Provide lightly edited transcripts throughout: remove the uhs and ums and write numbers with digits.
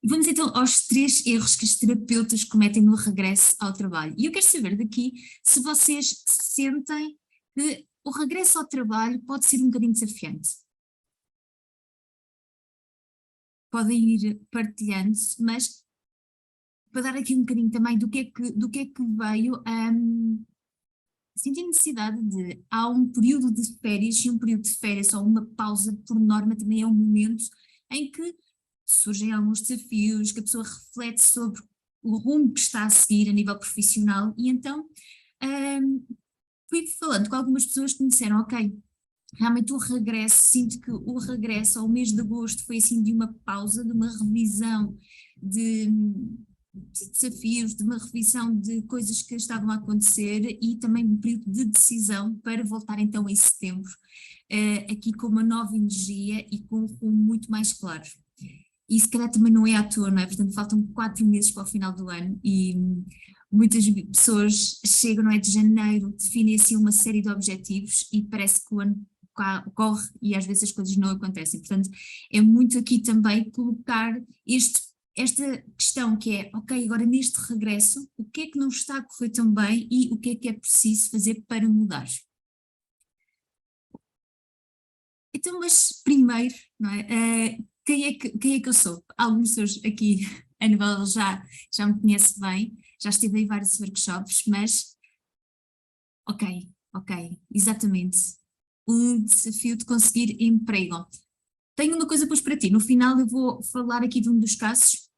Vamos então aos 3 erros que os terapeutas cometem no regresso ao trabalho. E eu quero saber daqui se vocês sentem que o regresso ao trabalho pode ser um bocadinho desafiante. Podem ir partilhando, mas para dar aqui um bocadinho também do que é que veio, senti necessidade de, há um período de férias, e um período de férias ou uma pausa, por norma, também é um momento em que surgem alguns desafios, que a pessoa reflete sobre o rumo que está a seguir a nível profissional, e então hum, fui falando com algumas pessoas que me disseram, ok, realmente o regresso, sinto que o regresso ao mês de agosto foi assim de uma pausa, de uma revisão de desafios, de uma revisão de coisas que estavam a acontecer e também um período de decisão para voltar então em setembro, aqui com uma nova energia e com um rumo muito mais claro. E se calhar também não é à toa, não é? Portanto, faltam 4 meses para o final do ano e muitas pessoas chegam, não é, de janeiro, definem assim uma série de objetivos e parece que o ano corre e às vezes as coisas não acontecem. Portanto, é muito aqui também colocar esta questão que é, ok, agora neste regresso, o que é que não está a correr tão bem e o que é preciso fazer para mudar? Então, mas primeiro, não é? Quem é que eu sou? Alguns pessoas aqui, a Anabela já me conhece bem, já esteve em vários workshops, mas ok, ok, exatamente. Um desafio de conseguir emprego. Tenho uma coisa depois para ti, no final eu vou falar aqui de um dos casos,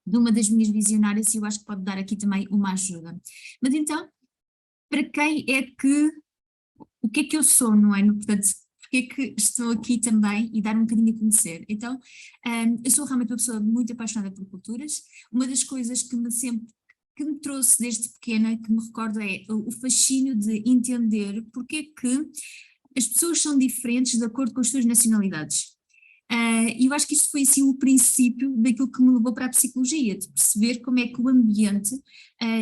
de uma das minhas visionárias e eu acho que pode dar aqui também uma ajuda. Mas então, para quem é que o que é que eu sou, não é? Portanto, porque é que estou aqui também e dar um bocadinho a conhecer. Então, eu sou realmente uma pessoa muito apaixonada por culturas. Uma das coisas que me trouxe desde pequena, que me recordo, é o fascínio de entender porque é que as pessoas são diferentes de acordo com as suas nacionalidades. E eu acho que isto foi assim o princípio daquilo que me levou para a psicologia, de perceber como é que o ambiente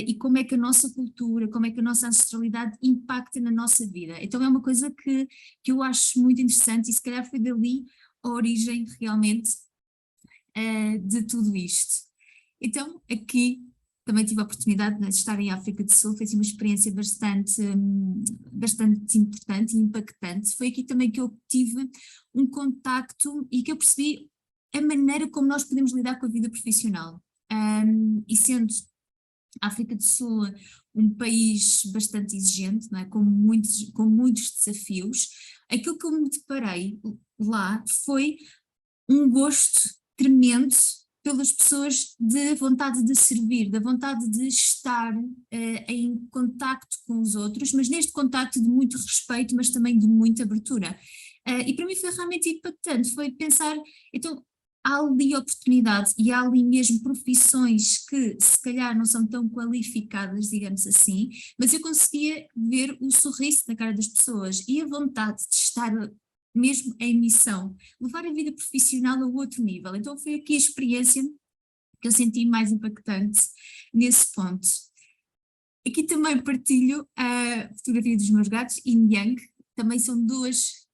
e como é que a nossa cultura, como é que a nossa ancestralidade impacta na nossa vida. Então é uma coisa que eu acho muito interessante e se calhar foi dali a origem realmente de tudo isto. Então aqui também tive a oportunidade de estar em África do Sul, foi assim, uma experiência bastante importante e impactante. Foi aqui também que eu tive um contacto e que eu percebi a maneira como nós podemos lidar com a vida profissional. E sendo a África do Sul um país bastante exigente, não é? Com muitos desafios, aquilo que eu me deparei lá foi um gosto tremendo pelas pessoas de vontade de servir, da vontade de estar em contacto com os outros, mas neste contacto de muito respeito, mas também de muita abertura. E para mim foi realmente impactante, foi pensar, então há ali oportunidade e há ali mesmo profissões que se calhar não são tão qualificadas, digamos assim, mas eu conseguia ver o sorriso na cara das pessoas e a vontade de estar mesmo em missão, levar a vida profissional a outro nível. Então foi aqui a experiência que eu senti mais impactante nesse ponto. Aqui também partilho a fotografia dos meus gatos, Yin Yang, também são duas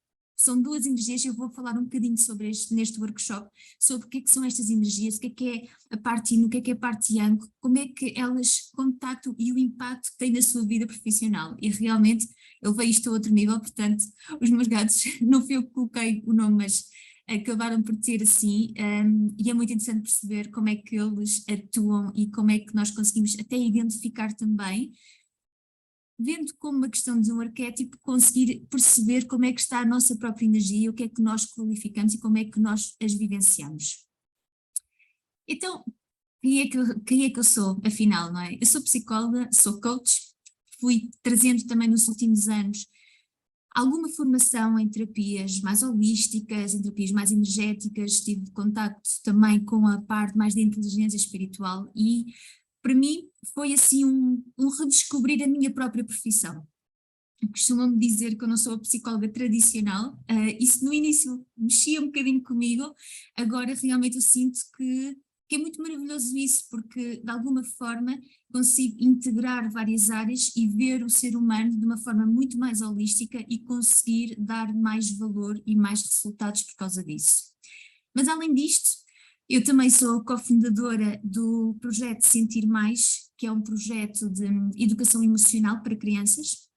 energias, eu vou falar um bocadinho sobre neste workshop, sobre o que é que são estas energias, o que é a parte Yin, o que é a parte Yang, como é que elas contactam e o impacto que têm na sua vida profissional. E realmente eu vejo isto a outro nível, portanto, os meus gatos, não fui eu que coloquei o nome, mas acabaram por ter assim, e é muito interessante perceber como é que eles atuam e como é que nós conseguimos até identificar também vendo como uma questão de um arquétipo, conseguir perceber como é que está a nossa própria energia, o que é que nós qualificamos e como é que nós as vivenciamos. Então, quem é que eu sou, afinal, não é? Eu sou psicóloga, sou coach, fui trazendo também nos últimos anos alguma formação em terapias mais holísticas, em terapias mais energéticas, tive contacto também com a parte mais da inteligência espiritual e para mim foi assim um redescobrir a minha própria profissão. Costumam-me dizer que eu não sou a psicóloga tradicional, isso no início mexia um bocadinho comigo, agora realmente eu sinto que é muito maravilhoso isso, porque de alguma forma consigo integrar várias áreas e ver o ser humano de uma forma muito mais holística e conseguir dar mais valor e mais resultados por causa disso. Mas além disto, Eu também sou cofundadora do projeto Sentir Mais, que é um projeto de educação emocional para crianças,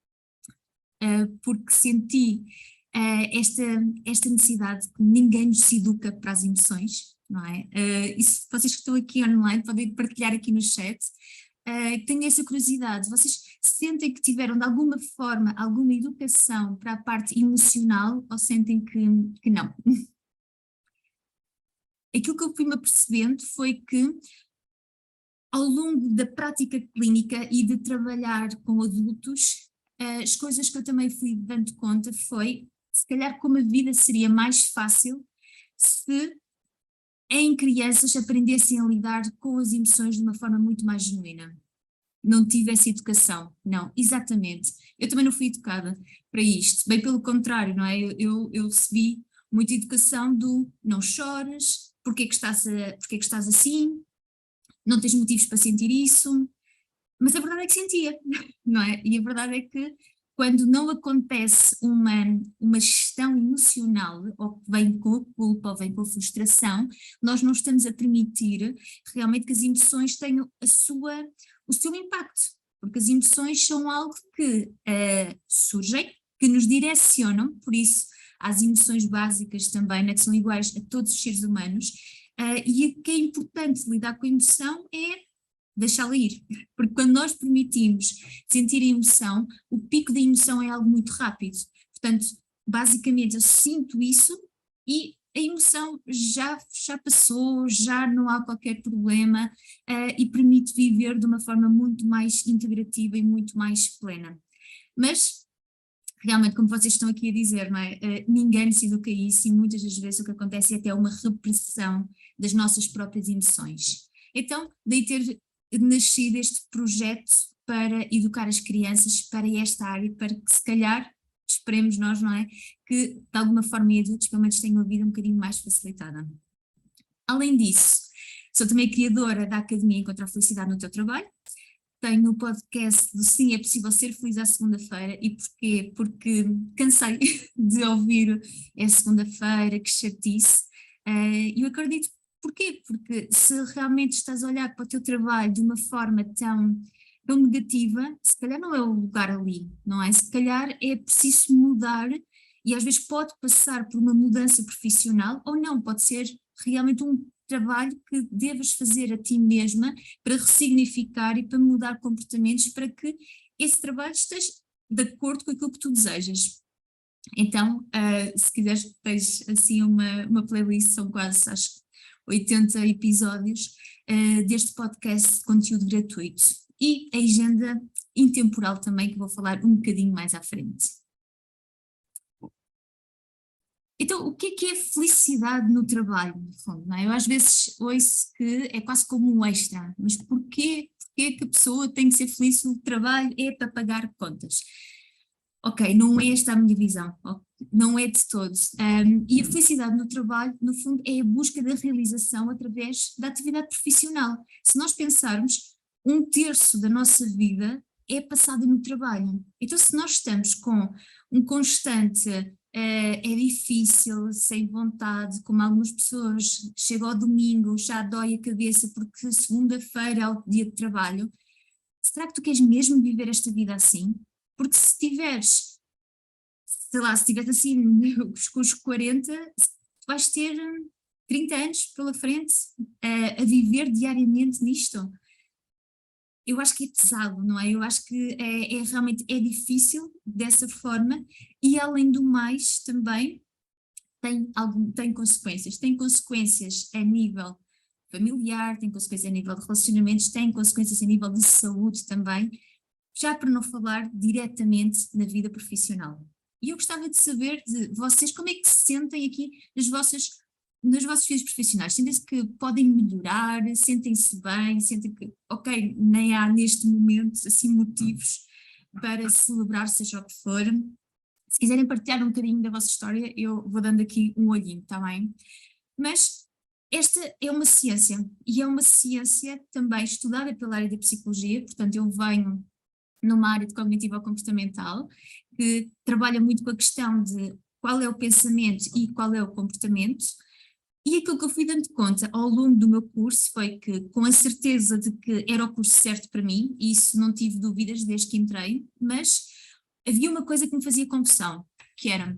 porque senti esta necessidade que ninguém nos educa para as emoções, não é? E se vocês que estão aqui online podem partilhar aqui no chat. Tenho essa curiosidade, vocês sentem que tiveram de alguma forma alguma educação para a parte emocional ou sentem que não? Aquilo que eu fui-me apercebendo foi que ao longo da prática clínica e de trabalhar com adultos, as coisas que eu também fui dando conta foi, se calhar, como a vida seria mais fácil se em crianças aprendessem a lidar com as emoções de uma forma muito mais genuína. Não tive essa educação, não, exatamente. Eu também não fui educada para isto, bem pelo contrário, não é? Eu recebi muita educação do não chores, porque é que estás assim, não tens motivos para sentir isso, mas a verdade é que sentia, não é? E a verdade é que quando não acontece uma gestão emocional, ou que vem com a culpa, ou vem com a frustração, nós não estamos a permitir realmente que as emoções tenham o seu impacto, porque as emoções são algo que surgem, que nos direcionam, por isso as emoções básicas também, né, que são iguais a todos os seres humanos, e o que é importante lidar com a emoção é deixá-la ir, porque quando nós permitimos sentir a emoção, o pico da emoção é algo muito rápido, portanto, basicamente eu sinto isso e a emoção já passou, já não há qualquer problema, e permite viver de uma forma muito mais integrativa e muito mais plena. Mas realmente, como vocês estão aqui a dizer, não é? Ninguém se educa a isso e muitas das vezes o que acontece é até uma repressão das nossas próprias emoções. Então, daí ter nascido este projeto para educar as crianças para esta área, para que se calhar, esperemos nós, não é? Que de alguma forma adultos pelo menos tenham a vida um bocadinho mais facilitada. Além disso, sou também criadora da Academia Encontrar a Felicidade no Teu Trabalho. Tenho o podcast do Sim, é possível ser feliz à segunda-feira. E porquê? Porque cansei de ouvir é segunda-feira, que chatice. E eu acredito, porquê? Porque se realmente estás a olhar para o teu trabalho de uma forma tão negativa, se calhar não é o lugar ali, não é? Se calhar é preciso mudar e às vezes pode passar por uma mudança profissional ou não, pode ser realmente um trabalho que devas fazer a ti mesma para ressignificar e para mudar comportamentos para que esse trabalho esteja de acordo com aquilo que tu desejas. Então, se quiseres, tens assim uma playlist, são quase, acho, 80 episódios deste podcast de conteúdo gratuito. E a agenda intemporal também, que vou falar um bocadinho mais à frente. Então, o que é felicidade no trabalho, no fundo, não é? Eu às vezes ouço que é quase como um extra, mas porquê que a pessoa tem que ser feliz se o trabalho é para pagar contas? Ok, não é esta a minha visão, não é de todos. E a felicidade no trabalho, no fundo, é a busca da realização através da atividade profissional. Se nós pensarmos, um terço da nossa vida é passada no trabalho. Então, se nós estamos com um constante é difícil, sem vontade, como algumas pessoas, chega ao domingo, já dói a cabeça porque segunda-feira é o dia de trabalho. Será que tu queres mesmo viver esta vida assim? Porque se tiveres, sei lá, se tiveres assim com os 40, vais ter 30 anos pela frente a viver diariamente nisto. Eu acho que é pesado, não é? Eu acho que realmente é difícil dessa forma e além do mais também tem consequências. Tem consequências a nível familiar, tem consequências a nível de relacionamentos, tem consequências a nível de saúde também, já para não falar diretamente na vida profissional. E eu gostava de saber de vocês como é que se sentem aqui nas vossas vidas profissionais. Sentem-se que podem melhorar, sentem-se bem, sentem que, ok, nem há neste momento assim motivos para celebrar seja o que for. Se quiserem partilhar um bocadinho da vossa história, eu vou dando aqui um olhinho, está bem? Mas esta é uma ciência, e é uma ciência também estudada pela área da psicologia, portanto eu venho numa área de cognitivo-comportamental, que trabalha muito com a questão de qual é o pensamento e qual é o comportamento, E aquilo que eu fui dando conta ao longo do meu curso foi que, com a certeza de que era o curso certo para mim, e isso não tive dúvidas desde que entrei, mas havia uma coisa que me fazia confusão, que era,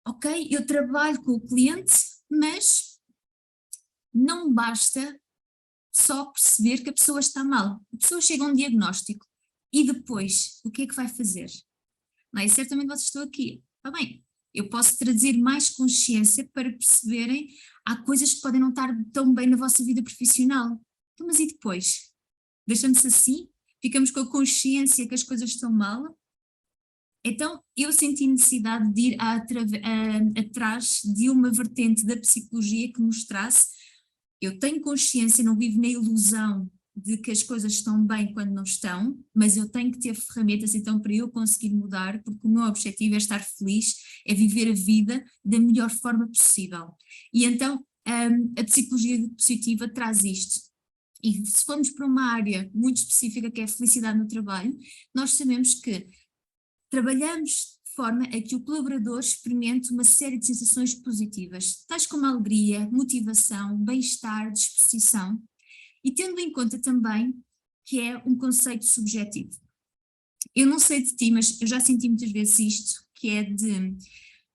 ok, eu trabalho com o cliente, mas não basta só perceber que a pessoa está mal. A pessoa chega a um diagnóstico e depois, o que é que vai fazer? Não é? E certamente vocês estão aqui. Está bem, eu posso trazer mais consciência para perceberem há coisas que podem não estar tão bem na vossa vida profissional. Então, mas e depois? Deixamos-se assim? Ficamos com a consciência que as coisas estão mal? Então, eu senti necessidade de ir atrás de uma vertente da psicologia que mostrasse, eu tenho consciência, não vivo na ilusão de que as coisas estão bem quando não estão, mas eu tenho que ter ferramentas então para eu conseguir mudar, porque o meu objetivo é estar feliz, é viver a vida da melhor forma possível. E então a psicologia positiva traz isto. E se formos para uma área muito específica que é a felicidade no trabalho, nós sabemos que trabalhamos de forma a que o colaborador experimente uma série de sensações positivas, tais como alegria, motivação, bem-estar, disposição, e tendo em conta também que é um conceito subjetivo. Eu não sei de ti, mas eu já senti muitas vezes isto, que é de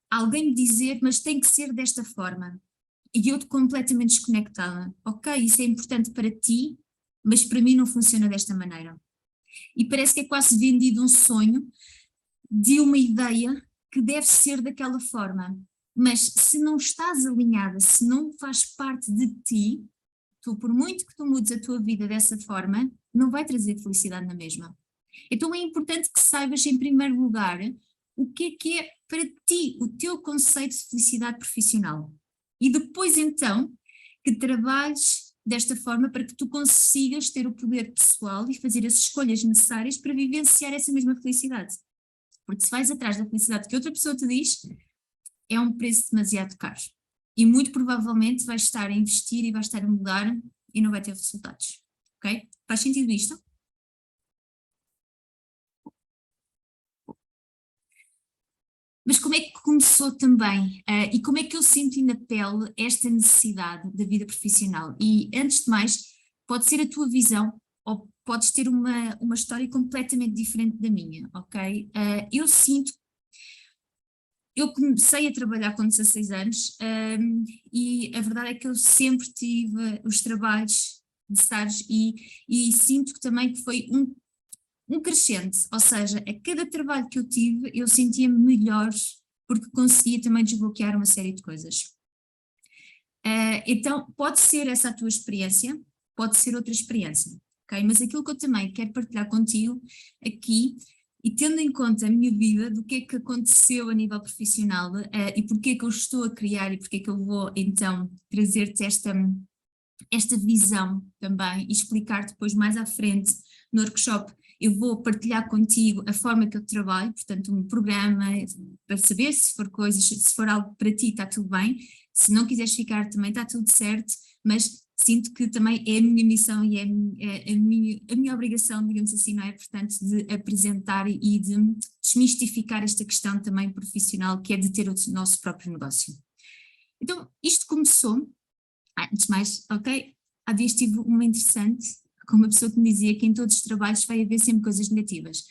alguém dizer, mas tem que ser desta forma, e eu completamente desconectada. Ok, isso é importante para ti, mas para mim não funciona desta maneira. E parece que é quase vendido um sonho de uma ideia que deve ser daquela forma. Mas se não estás alinhada, se não faz parte de ti, tu, por muito que tu mudes a tua vida dessa forma, não vai trazer felicidade na mesma. Então é importante que saibas, em primeiro lugar, o que é para ti o teu conceito de felicidade profissional. E depois, então, que trabalhes desta forma para que tu consigas ter o poder pessoal e fazer as escolhas necessárias para vivenciar essa mesma felicidade. Porque se vais atrás da felicidade que outra pessoa te diz, é um preço demasiado caro. E muito provavelmente vais estar a investir e vais estar a mudar e não vai ter resultados. Ok? Faz sentido isto? Mas como é que começou também? E como é que eu senti na pele esta necessidade da vida profissional? E antes de mais, pode ser a tua visão ou podes ter uma história completamente diferente da minha, ok? Eu sinto, eu comecei a trabalhar com 16 anos, e a verdade é que eu sempre tive os trabalhos necessários e sinto que também que foi um crescente, ou seja, a cada trabalho que eu tive eu sentia-me melhor porque conseguia também desbloquear uma série de coisas. Então pode ser essa a tua experiência, pode ser outra experiência, ok? Mas aquilo que eu também quero partilhar contigo aqui, e tendo em conta a minha vida, do que é que aconteceu a nível profissional, e porque é que eu estou a criar e porque é que eu vou então trazer-te esta visão também e explicar depois mais à frente no workshop. Eu vou partilhar contigo a forma que eu trabalho, portanto um programa para saber se for coisas, se for algo para ti está tudo bem, se não quiseres ficar também está tudo certo, mas sinto que também é a minha missão e a minha obrigação, digamos assim, não é? Portanto, de apresentar e de desmistificar esta questão também profissional, que é de ter o nosso próprio negócio. Então, isto começou, antes de mais, ok, há dias tive uma interessante, com uma pessoa que me dizia que em todos os trabalhos vai haver sempre coisas negativas.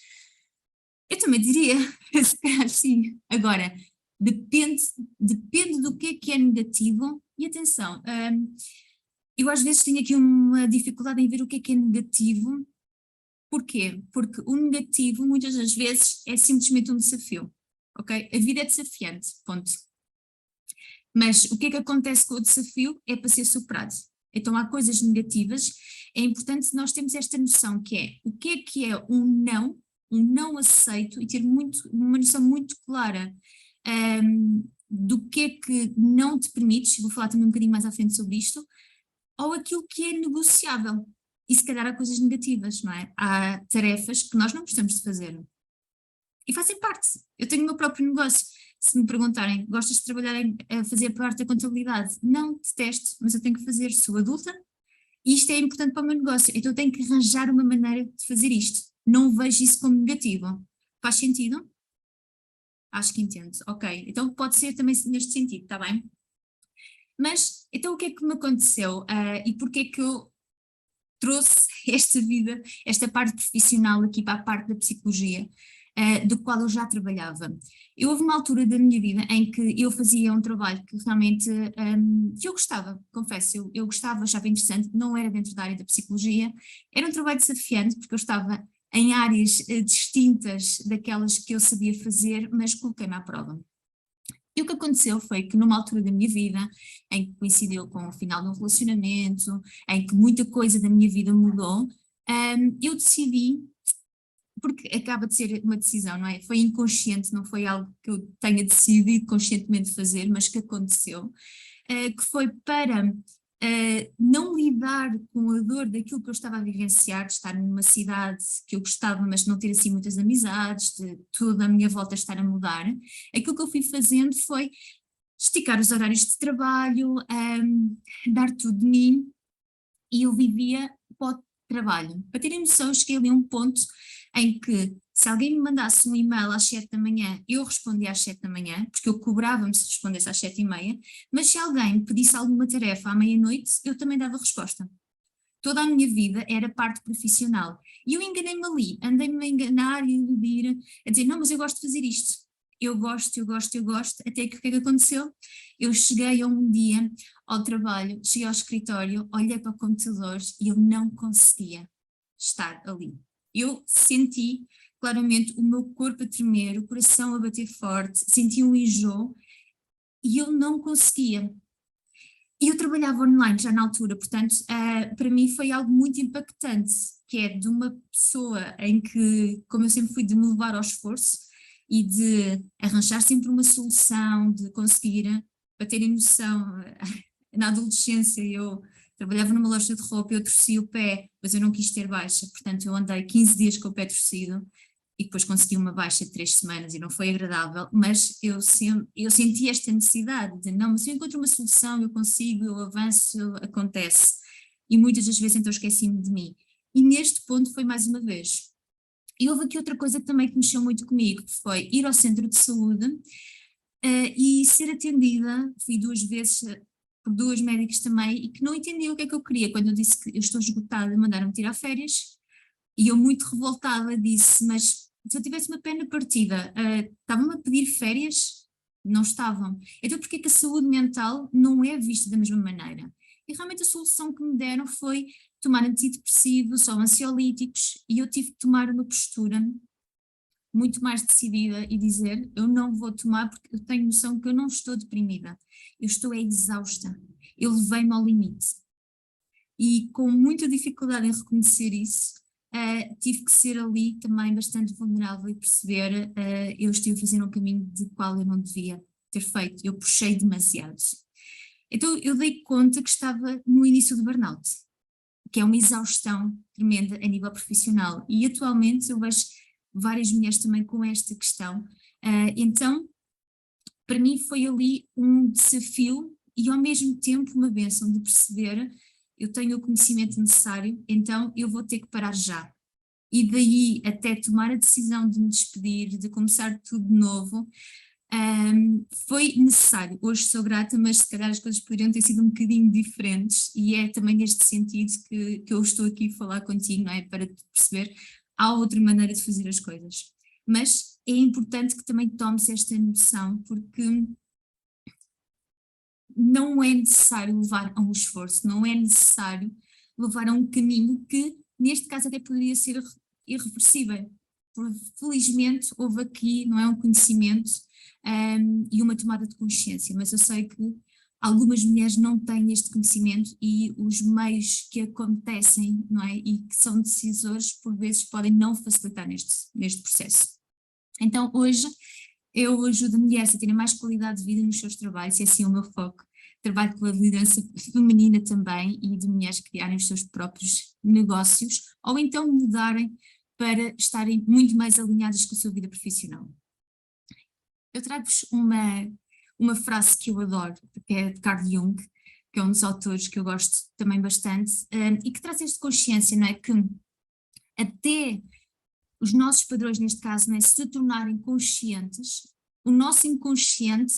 Eu também diria, se calhar sim. Agora, depende do que é negativo, e atenção, eu às vezes tenho aqui uma dificuldade em ver o que é negativo. Porquê? Porque o negativo muitas das vezes é simplesmente um desafio, ok? A vida é desafiante, ponto. Mas o que é que acontece com o desafio é para ser superado. Então há coisas negativas, é importante nós termos esta noção que é um não aceito, e ter uma noção muito clara do que é que não te permites, vou falar também um bocadinho mais à frente sobre isto, ou aquilo que é negociável. E se calhar há coisas negativas, não é? Há tarefas que nós não gostamos de fazer. E fazem parte. Eu tenho o meu próprio negócio. Se me perguntarem, gostas de trabalhar a fazer parte da contabilidade? Não, detesto, mas eu tenho que fazer, sou adulta e isto é importante para o meu negócio. Então eu tenho que arranjar uma maneira de fazer isto. Não vejo isso como negativo. Faz sentido? Acho que entendo. Ok. Então pode ser também neste sentido, está bem? Mas, então o que é que me aconteceu? E porque é que eu trouxe esta vida, esta parte profissional aqui para a parte da psicologia, do qual eu já trabalhava. Houve uma altura da minha vida em que eu fazia um trabalho que realmente que eu gostava, confesso, eu gostava, achava interessante, não era dentro da área da psicologia, era um trabalho desafiante, porque eu estava em áreas distintas daquelas que eu sabia fazer, mas coloquei-me à prova. E o que aconteceu foi que numa altura da minha vida, em que coincidiu com o final de um relacionamento, em que muita coisa da minha vida mudou, eu decidi, porque acaba de ser uma decisão, não é? Foi inconsciente, não foi algo que eu tenha decidido conscientemente fazer, mas que aconteceu, que foi para não lidar com a dor daquilo que eu estava a vivenciar, de estar numa cidade que eu gostava, mas não ter assim muitas amizades, de tudo à minha volta estar a mudar. Aquilo que eu fui fazendo foi esticar os horários de trabalho, dar tudo de mim, e eu vivia para o trabalho. Para terem noção, eu cheguei ali a um ponto em que, se alguém me mandasse um e-mail às 7 da manhã, eu respondia às 7 da manhã, porque eu cobrava-me se respondesse às 7h30, mas se alguém me pedisse alguma tarefa à meia-noite, eu também dava resposta. Toda a minha vida era parte profissional. E eu enganei-me ali, andei-me a enganar e a iludir, a dizer, não, mas eu gosto de fazer isto. Eu gosto, eu gosto, eu gosto, até que o que é que aconteceu? Eu cheguei um dia ao trabalho, cheguei ao escritório, olhei para o computador e eu não conseguia estar ali. Eu senti claramente o meu corpo a tremer, o coração a bater forte, senti um enjoo e eu não conseguia. E eu trabalhava online já na altura, portanto, para mim foi algo muito impactante, que é de uma pessoa em que, como eu sempre fui de me levar ao esforço e de arranjar sempre uma solução, de conseguir, para terem noção, na adolescência eu trabalhava numa loja de roupa, eu torci o pé, mas eu não quis ter baixa, portanto eu andei 15 dias com o pé torcido e depois consegui uma baixa de 3 semanas e não foi agradável, mas eu senti esta necessidade de, não, mas eu encontro uma solução, eu consigo, eu avanço, acontece. E muitas das vezes então esqueci-me de mim. E neste ponto foi mais uma vez. E houve aqui outra coisa que também que mexeu muito comigo, que foi ir ao centro de saúde e ser atendida, fui 2 vezes por 2 médicos também, e que não entendiam o que é que eu queria. Quando eu disse que eu estou esgotada, mandaram-me tirar férias, e eu muito revoltada disse, mas se eu tivesse uma pena partida, estavam-me a pedir férias? Não estavam. Então porquê que a saúde mental não é vista da mesma maneira? E realmente a solução que me deram foi tomar antidepressivos ou ansiolíticos, e eu tive que tomar uma postura muito mais decidida e dizer, eu não vou tomar porque eu tenho noção que eu não estou deprimida, eu estou exausta, eu levei-me ao limite. E com muita dificuldade em reconhecer isso, tive que ser ali também bastante vulnerável e perceber, eu estive a fazer um caminho de qual eu não devia ter feito, eu puxei demasiado. Então eu dei conta que estava no início do burnout, que é uma exaustão tremenda a nível profissional, e atualmente eu vejo várias mulheres também com esta questão, então para mim foi ali um desafio e ao mesmo tempo uma bênção de perceber, eu tenho o conhecimento necessário, então eu vou ter que parar já. E daí até tomar a decisão de me despedir, de começar tudo de novo, foi necessário. Hoje sou grata, mas se calhar as coisas poderiam ter sido um bocadinho diferentes, e é também neste sentido que eu estou aqui a falar contigo, não é? Para te perceber, há outra maneira de fazer as coisas. Mas é importante que também tomes esta noção, porque não é necessário levar a um esforço, não é necessário levar a um caminho que, neste caso, até poderia ser irreversível. Felizmente, houve aqui, não é, um conhecimento e uma tomada de consciência, mas eu sei que algumas mulheres não têm este conhecimento e os meios que acontecem, não é, e que são decisores, por vezes podem não facilitar neste processo. Então, hoje, eu ajudo mulheres a terem mais qualidade de vida nos seus trabalhos, e assim é o meu foco. Trabalho com a liderança feminina também e de mulheres criarem os seus próprios negócios ou então mudarem para estarem muito mais alinhadas com a sua vida profissional. Eu trago-vos uma frase que eu adoro, que é de Carl Jung, que é um dos autores que eu gosto também bastante, e que traz esta consciência, não é? Que até os nossos padrões, neste caso, não é, se tornarem conscientes, o nosso inconsciente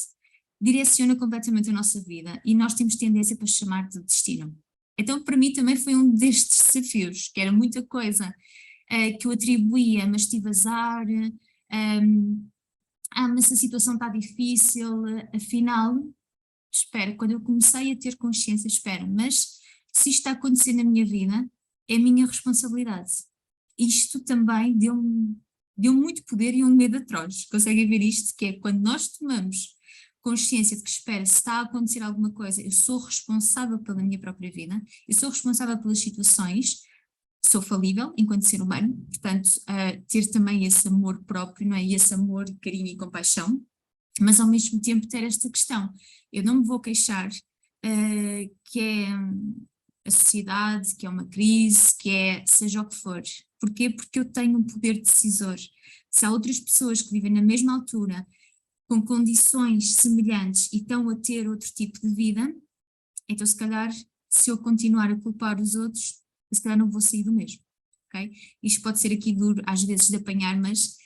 direciona completamente a nossa vida e nós temos tendência para chamar de destino. Então, para mim também foi um destes desafios, que era muita coisa que eu atribuía, mas tive azar, mas a situação está difícil, afinal, espera, quando eu comecei a ter consciência, espera, mas se isto está a acontecer na minha vida, é a minha responsabilidade. Isto também deu muito poder e um medo atroz. Conseguem ver isto? Que é quando nós tomamos consciência de que, espera, se está a acontecer alguma coisa, eu sou responsável pela minha própria vida, eu sou responsável pelas situações, sou falível enquanto ser humano, portanto, ter também esse amor próprio, não é? E esse amor, carinho e compaixão, mas ao mesmo tempo ter esta questão, eu não me vou queixar que é a sociedade, que é uma crise, que é seja o que for. Porquê? Porque eu tenho um poder decisor. Se há outras pessoas que vivem na mesma altura, com condições semelhantes e estão a ter outro tipo de vida, então se calhar, se eu continuar a culpar os outros, se calhar não vou sair do mesmo, ok? Isto pode ser aqui duro às vezes de apanhar, mas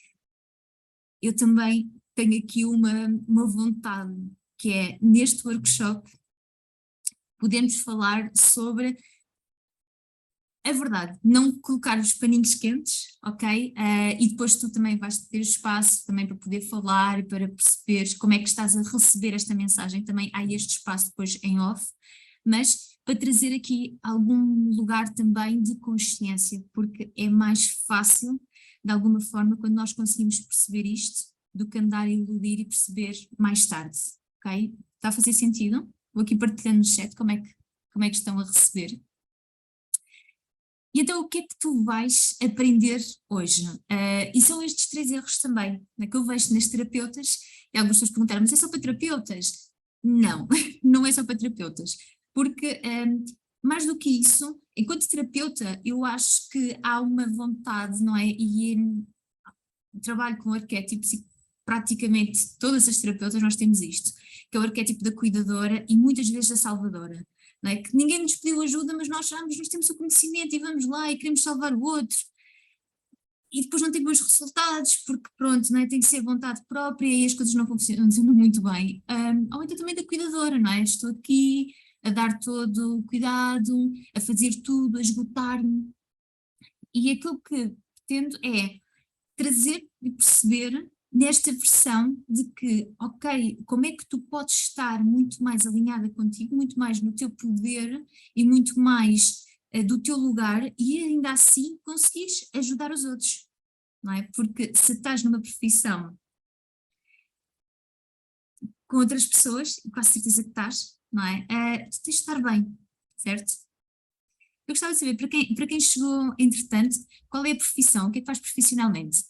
eu também tenho aqui uma vontade, que é neste workshop podemos falar sobre a verdade, não colocar os paninhos quentes, ok? E depois tu também vais ter espaço também para poder falar, para perceberes como é que estás a receber esta mensagem, também há este espaço depois em off, mas para trazer aqui algum lugar também de consciência, porque é mais fácil, de alguma forma, quando nós conseguimos perceber isto, do que andar a iludir e perceber mais tarde, ok? Está a fazer sentido? Vou aqui partilhando no chat como é que estão a receber. E então o que é que tu vais aprender hoje? E são estes 3 erros também, né, que eu vejo nas terapeutas, e algumas pessoas perguntaram, mas é só para terapeutas? Não, não é só para terapeutas, porque mais do que isso, enquanto terapeuta, eu acho que há uma vontade, não é? E trabalho com arquétipos e praticamente todas as terapeutas nós temos isto, que é o arquétipo da cuidadora e muitas vezes da salvadora. Não é? Que ninguém nos pediu ajuda, mas nós achamos, nós temos o conhecimento e vamos lá e queremos salvar o outro. E depois não tem bons resultados, porque pronto, não é? Tem que ser vontade própria e as coisas não funcionam muito bem. Ou então também da cuidadora, não é? Estou aqui a dar todo o cuidado, a fazer tudo, a esgotar-me. E aquilo que pretendo é trazer e perceber nesta versão de que, ok, como é que tu podes estar muito mais alinhada contigo, muito mais no teu poder e muito mais do teu lugar e ainda assim conseguires ajudar os outros, não é? Porque se estás numa profissão com outras pessoas, e quase certeza que estás, não é? Tu tens de estar bem, certo? Eu gostava de saber, para quem chegou entretanto, qual é a profissão, o que é que faz profissionalmente?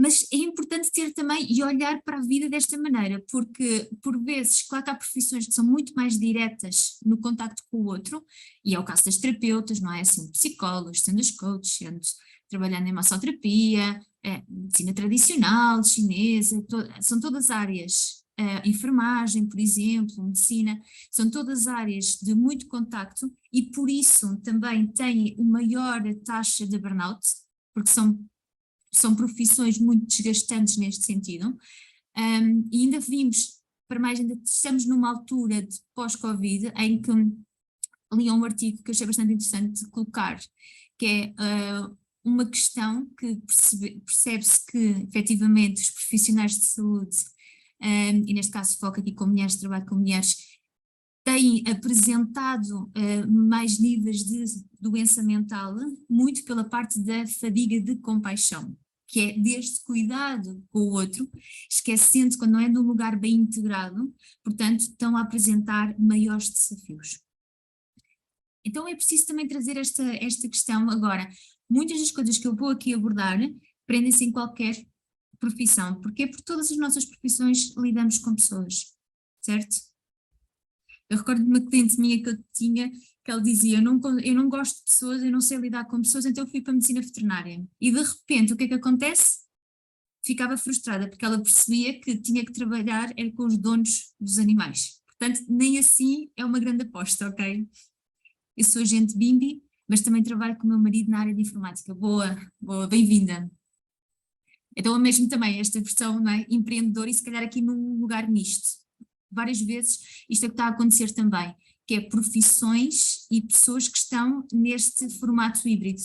Mas é importante ter também e olhar para a vida desta maneira, porque por vezes, claro que há profissões que são muito mais diretas no contacto com o outro, e é o caso das terapeutas, não é? Sendo psicólogos, sendo os coaches, sendo trabalhando em massoterapia, medicina tradicional, chinesa, são todas áreas, enfermagem, por exemplo, medicina, são todas áreas de muito contacto e por isso também têm uma maior taxa de burnout, porque são profissões muito desgastantes neste sentido, e ainda vimos, para mais, ainda estamos numa altura de pós-Covid em que li um artigo que eu achei bastante interessante de colocar, que é uma questão que percebe-se que efetivamente os profissionais de saúde, e neste caso foca aqui com mulheres, trabalho com mulheres, têm apresentado mais níveis de doença mental, muito pela parte da fadiga de compaixão, que é deste cuidado com o outro, esquecendo quando não é num lugar bem integrado, portanto estão a apresentar maiores desafios. Então é preciso também trazer esta questão agora. Muitas das coisas que eu vou aqui abordar prendem-se em qualquer profissão. Porquê? Porque todas as nossas profissões lidamos com pessoas, certo? Eu recordo de uma cliente minha que eu tinha, que ela dizia, eu não gosto de pessoas, eu não sei lidar com pessoas, então eu fui para a medicina veterinária. E de repente, o que é que acontece? Ficava frustrada, porque ela percebia que tinha que trabalhar era com os donos dos animais. Portanto, nem assim é uma grande aposta, ok? Eu sou agente Bimbi, mas também trabalho com o meu marido na área de informática. Boa, boa, bem-vinda. Então, é mesmo também esta versão, não é, empreendedora e se calhar aqui num lugar misto. várias vezes isto é o que está a acontecer também, que é profissões e pessoas que estão neste formato híbrido,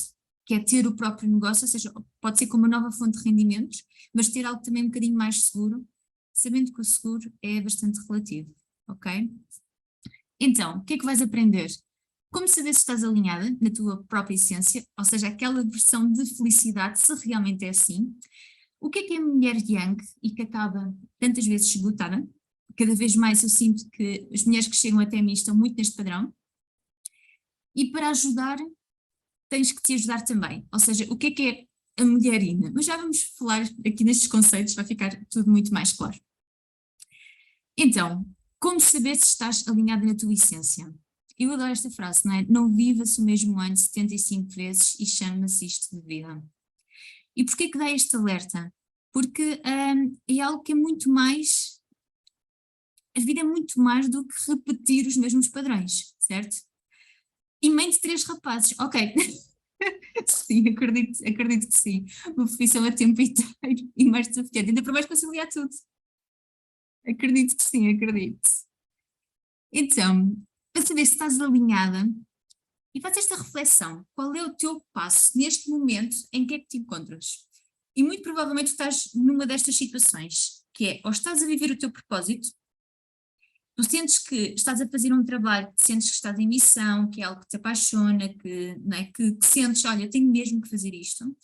que é ter o próprio negócio, ou seja, pode ser como uma nova fonte de rendimentos, mas ter algo também um bocadinho mais seguro, sabendo que o seguro é bastante relativo, ok? Então, o que é que vais aprender? Como saber se estás alinhada na tua própria essência, ou seja, aquela versão de felicidade, se realmente é assim. O que é a mulher yang e que acaba tantas vezes esgotada? Cada vez mais eu sinto que as mulheres que chegam até mim estão muito neste padrão. E para ajudar, tens que te ajudar também. Ou seja, o que é a mulherina? Mas já vamos falar aqui nestes conceitos, vai ficar tudo muito mais claro. Então, como saber se estás alinhada na tua essência? Eu adoro esta frase, não é? Não viva-se o mesmo ano 75 vezes e chama-se isto de vida. E porquê que dá este alerta? Porque é algo que é muito mais, a vida é muito mais do que repetir os mesmos padrões, certo? E mãe de 3 rapazes, ok, sim, acredito que sim, uma profissão a tempo inteiro e mais desafiante, ainda para mais conciliar tudo, acredito que sim, acredito. Então, para saber se estás alinhada, e faz esta reflexão, qual é o teu passo neste momento em que é que te encontras? E muito provavelmente estás numa destas situações, que é, ou estás a viver o teu propósito, tu sentes que estás a fazer um trabalho, que sentes que estás em missão, que é algo que te apaixona, que, não é, que sentes, olha, tenho mesmo que fazer isto.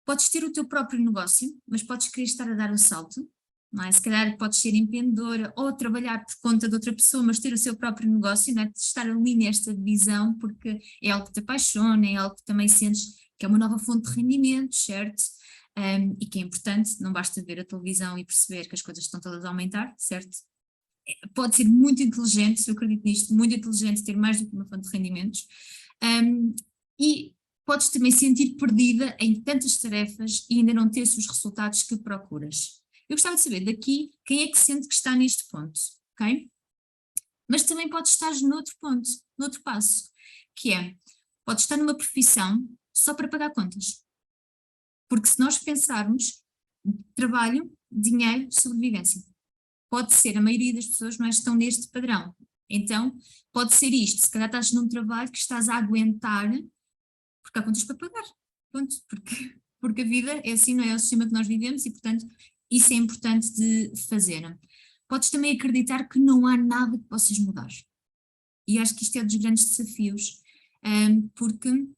Podes ter o teu próprio negócio, mas podes querer estar a dar um salto, não é? Se calhar podes ser empreendedora ou trabalhar por conta de outra pessoa, mas ter o seu próprio negócio, não é? Estar ali nesta visão, porque é algo que te apaixona, é algo que também sentes que é uma nova fonte de rendimentos, certo? E que é importante, não basta ver a televisão e perceber que as coisas estão todas a aumentar, certo? Pode ser muito inteligente, eu acredito nisto, muito inteligente ter mais do que uma fonte de rendimentos, e podes também sentir perdida em tantas tarefas e ainda não ter os resultados que procuras. Eu gostava de saber daqui quem é que sente que está neste ponto, ok? Mas também pode estar noutro ponto, noutro passo, que é, pode estar numa profissão só para pagar contas. Porque se nós pensarmos, trabalho, dinheiro, sobrevivência. Pode ser, a maioria das pessoas não estão neste padrão. Então, pode ser isto, se calhar estás num trabalho que estás a aguentar, porque há contas para pagar, pronto, porque a vida é assim, não é o sistema que nós vivemos e, portanto, isso é importante de fazer. Podes também acreditar que não há nada que possas mudar. E acho que isto é um dos grandes desafios, porque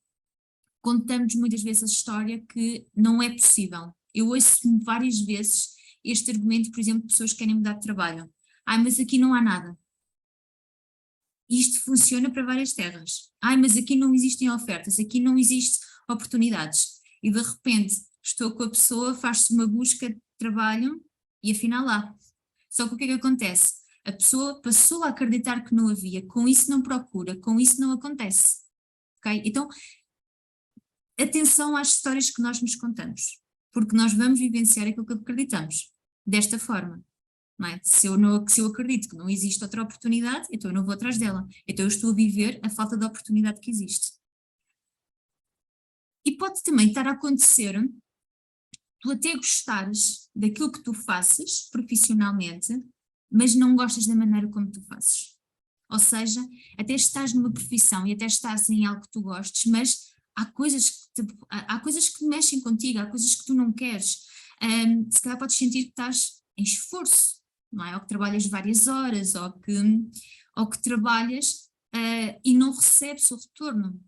contamos muitas vezes a história que não é possível. Eu ouço várias vezes este argumento, por exemplo, de pessoas que querem mudar de trabalho. Mas aqui não há nada. Isto funciona para várias terras. Mas aqui não existem ofertas, aqui não existem oportunidades. E de repente estou com a pessoa, faz-se uma busca de trabalho e afinal há. Só que o que é que acontece? A pessoa passou a acreditar que não havia, com isso não procura, com isso não acontece. Ok? Então, atenção às histórias que nós nos contamos, porque nós vamos vivenciar aquilo que acreditamos, desta forma. Não é? Se eu acredito que não existe outra oportunidade, então eu não vou atrás dela. Então eu estou a viver a falta de oportunidade que existe. E pode também estar a acontecer, tu até gostares daquilo que tu faças profissionalmente, mas não gostas da maneira como tu fazes. Ou seja, até estás numa profissão e até estás em algo que tu gostes, mas há coisas que mexem contigo, há coisas que tu não queres. Se calhar podes sentir que estás em esforço, não é? Ou que trabalhas várias horas, ou que trabalhas e não recebes o retorno.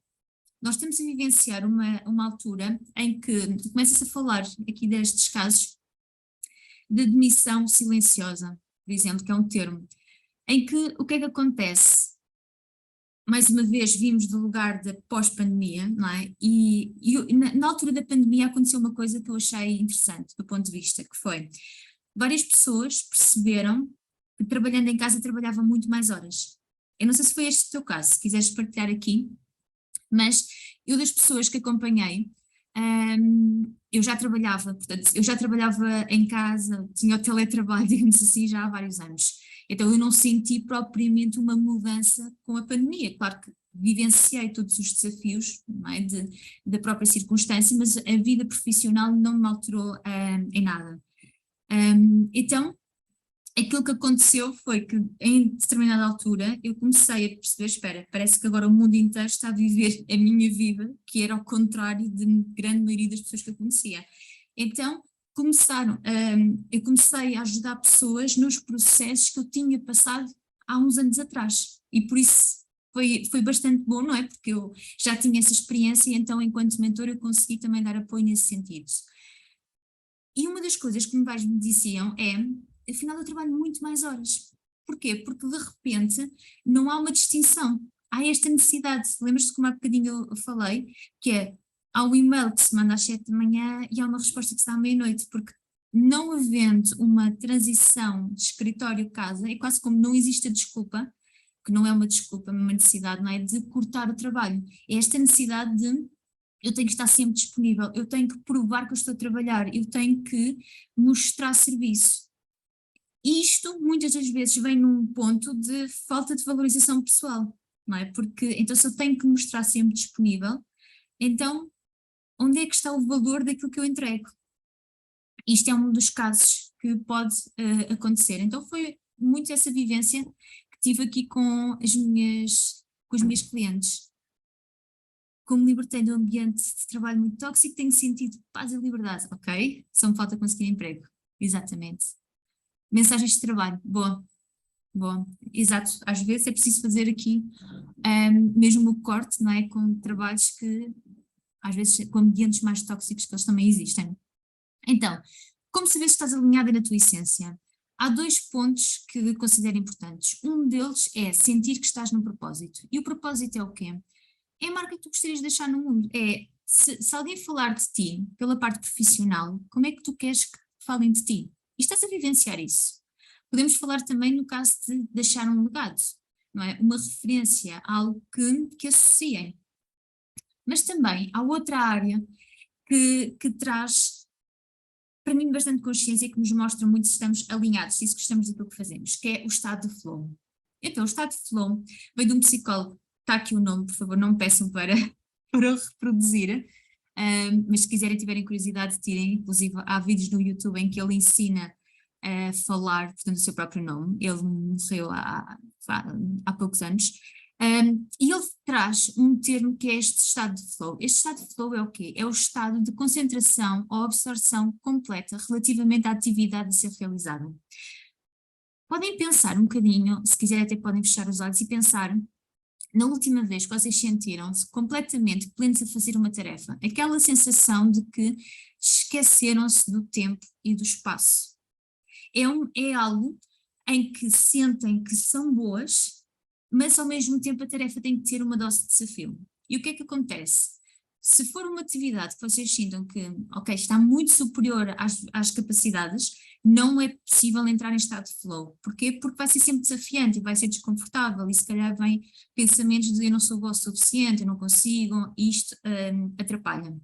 Nós estamos a vivenciar uma altura em que tu começas a falar aqui destes casos de demissão silenciosa, por exemplo, que é um termo, em que o que é que acontece? Mais uma vez vimos do lugar da pós-pandemia, não é? E na altura da pandemia aconteceu uma coisa que eu achei interessante do ponto de vista, que foi, várias pessoas perceberam que trabalhando em casa trabalhavam muito mais horas. Eu não sei se foi este o teu caso, se quiseres partilhar aqui, mas eu das pessoas que acompanhei, eu já trabalhava, portanto, eu já trabalhava em casa, tinha o teletrabalho, digamos assim, já há vários anos. Então eu não senti propriamente uma mudança com a pandemia. Claro que vivenciei todos os desafios, não é, da própria circunstância, mas a vida profissional não me alterou em nada. Então, aquilo que aconteceu foi que em determinada altura eu comecei a perceber, espera, parece que agora o mundo inteiro está a viver a minha vida, que era ao contrário de grande maioria das pessoas que eu conhecia. Então eu comecei a ajudar pessoas nos processos que eu tinha passado há uns anos atrás e por isso foi bastante bom, não é? Porque eu já tinha essa experiência e então enquanto mentor eu consegui também dar apoio nesse sentido. E uma das coisas que me diziam é, afinal eu trabalho muito mais horas. Porquê? Porque de repente não há uma distinção. Há esta necessidade, lembras-te como há bocadinho eu falei, que é, há um e-mail que se manda às 7 da manhã e há uma resposta que se dá à meia-noite, porque não havendo uma transição de escritório-casa, é quase como não existe a desculpa, que não é uma desculpa, é uma necessidade, não é? De cortar o trabalho. É esta necessidade de eu tenho que estar sempre disponível, eu tenho que provar que eu estou a trabalhar, eu tenho que mostrar serviço. E isto muitas das vezes vem num ponto de falta de valorização pessoal, não é? Porque então se eu tenho que mostrar sempre disponível, então onde é que está o valor daquilo que eu entrego? Isto é um dos casos que pode acontecer. Então foi muito essa vivência que tive aqui com os meus clientes. Como me libertei de um ambiente de trabalho muito tóxico, tenho sentido paz e liberdade. Ok, só me falta conseguir emprego. Exatamente. Mensagens de trabalho. Boa, boa. Exato. Às vezes é preciso fazer aqui mesmo o corte, não é? Com trabalhos que, às vezes, com ambientes mais tóxicos que eles também existem. Então, como saber se estás alinhada na tua essência? Há dois pontos que considero importantes. Um deles é sentir que estás num propósito. E o propósito é o quê? É a marca que tu gostarias de deixar no mundo. É, se alguém falar de ti pela parte profissional, como é que tu queres que falem de ti? E estás a vivenciar isso. Podemos falar também no caso de deixar um legado, não é? Uma referência, algo que associem. Mas também há outra área que traz, para mim, bastante consciência e que nos mostra muito se estamos alinhados, se gostamos daquilo que fazemos, que é o estado de flow. Então, o estado de flow vem de um psicólogo, está aqui o nome, por favor, não me peçam para eu reproduzir, mas se quiserem, tiverem curiosidade, tirem, inclusive há vídeos no YouTube em que ele ensina a falar, portanto, o seu próprio nome, ele morreu há poucos anos, e ele traz um termo que é este estado de flow. Este estado de flow é o quê? É o estado de concentração ou absorção completa relativamente à atividade a ser realizada. Podem pensar um bocadinho, se quiserem até podem fechar os olhos e pensar na última vez que vocês sentiram-se completamente plenos a fazer uma tarefa, aquela sensação de que esqueceram-se do tempo e do espaço. É algo em que sentem que são boas, mas ao mesmo tempo a tarefa tem que ter uma dose de desafio. E o que é que acontece? Se for uma atividade que vocês sintam que, ok, está muito superior às capacidades, não é possível entrar em estado de flow. Porquê? Porque vai ser sempre desafiante e vai ser desconfortável e se calhar vem pensamentos de eu não sou boa o suficiente, eu não consigo, e isto atrapalha.